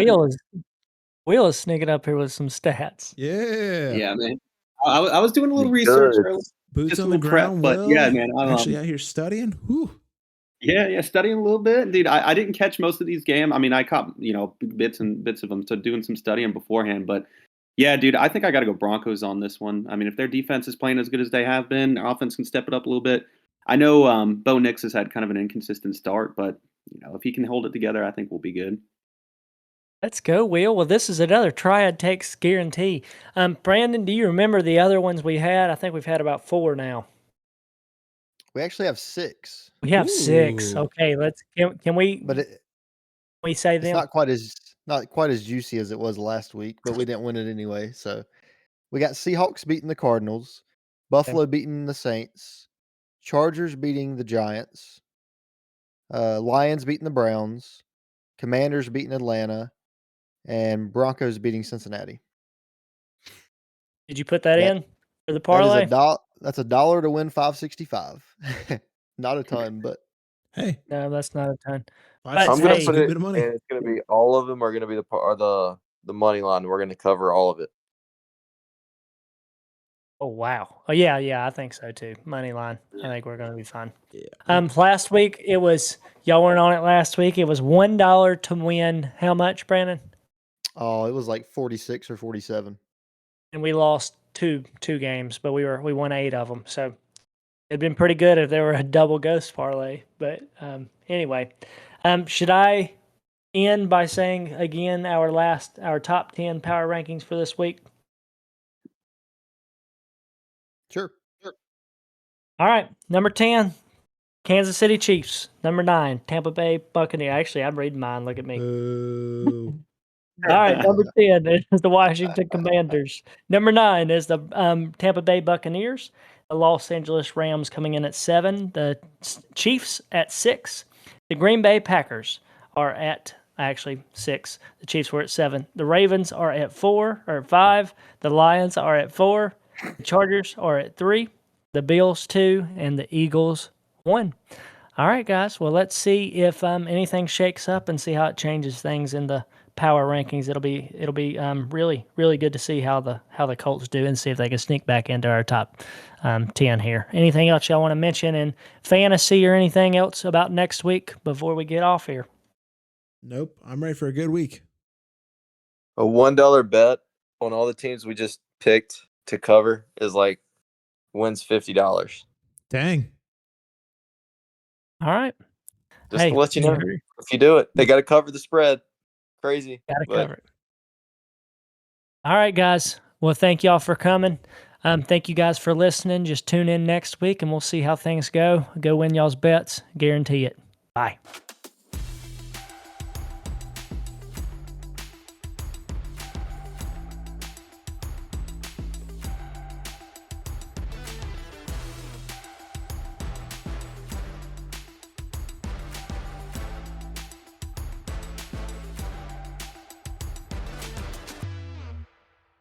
Will is sneaking up here with some stats. Yeah, man. I was doing a little research earlier. Boots on the ground, but yeah, man, I'm actually out here studying. Whew. Yeah, studying a little bit. Dude, I didn't catch most of these games. I mean, I caught, bits of them, so doing some studying beforehand. But yeah, dude, I think I got to go Broncos on this one. I mean, if their defense is playing as good as they have been, their offense can step it up a little bit. I know Bo Nix has had kind of an inconsistent start, but, if he can hold it together, I think we'll be good. Let's go, Will. Well, this is another Triad Takes guarantee. Brandon, do you remember the other ones we had? I think we've had about 4 now. We actually have 6. We have 6. Okay, can we? But we say it's them? not quite as juicy as it was last week, but we didn't win it anyway. So we got Seahawks beating the Cardinals, Buffalo beating the Saints, Chargers beating the Giants, Lions beating the Browns, Commanders beating Atlanta, and Broncos beating Cincinnati. Did you put that in for the parlay? That's $1 to win $5.65. Not a ton, but hey, no, that's not a ton. I'm going to put it, bit of money. And it's going to be all of them are going to be the money line. We're going to cover all of it. Oh wow! Oh yeah, I think so too. Money line. I think we're going to be fine. Yeah. Last week it was y'all weren't on it last week. It was $1 to win. How much, Brandon? Oh, it was like 46 or 47. And we lost two games, but we won 8 of them. So it'd been pretty good if there were a double ghost parlay. But anyway, should I end by saying again our top 10 power rankings for this week? Sure. All right, number 10, Kansas City Chiefs, number 9. Tampa Bay Buccaneers. Actually, I'm reading mine. Look at me. Boo. All right, number 10 is the Washington Commanders. Number 9 is the Tampa Bay Buccaneers. The Los Angeles Rams coming in at 7. The Chiefs at 6. The Green Bay Packers are at actually 6. The Chiefs were at 7. The Ravens are at 4 or 5. The Lions are at 4. The Chargers are at 3. The Bills 2, and the Eagles 1. All right, guys. Well, let's see if anything shakes up and see how it changes things in the power rankings. It'll be really, really good to see how the Colts do and see if they can sneak back into our top 10 here. Anything else y'all want to mention in fantasy or anything else about next week before we get off here? Nope. I'm ready for a good week. A $1 bet on all the teams we just picked to cover is like wins $50. Dang. All right. Just to let you know, if you do it, they got to cover the spread. Crazy. Got to cover it. All right, guys. Well, thank y'all for coming. Thank you guys for listening. Just tune in next week, and we'll see how things go. Go win y'all's bets. Guarantee it. Bye.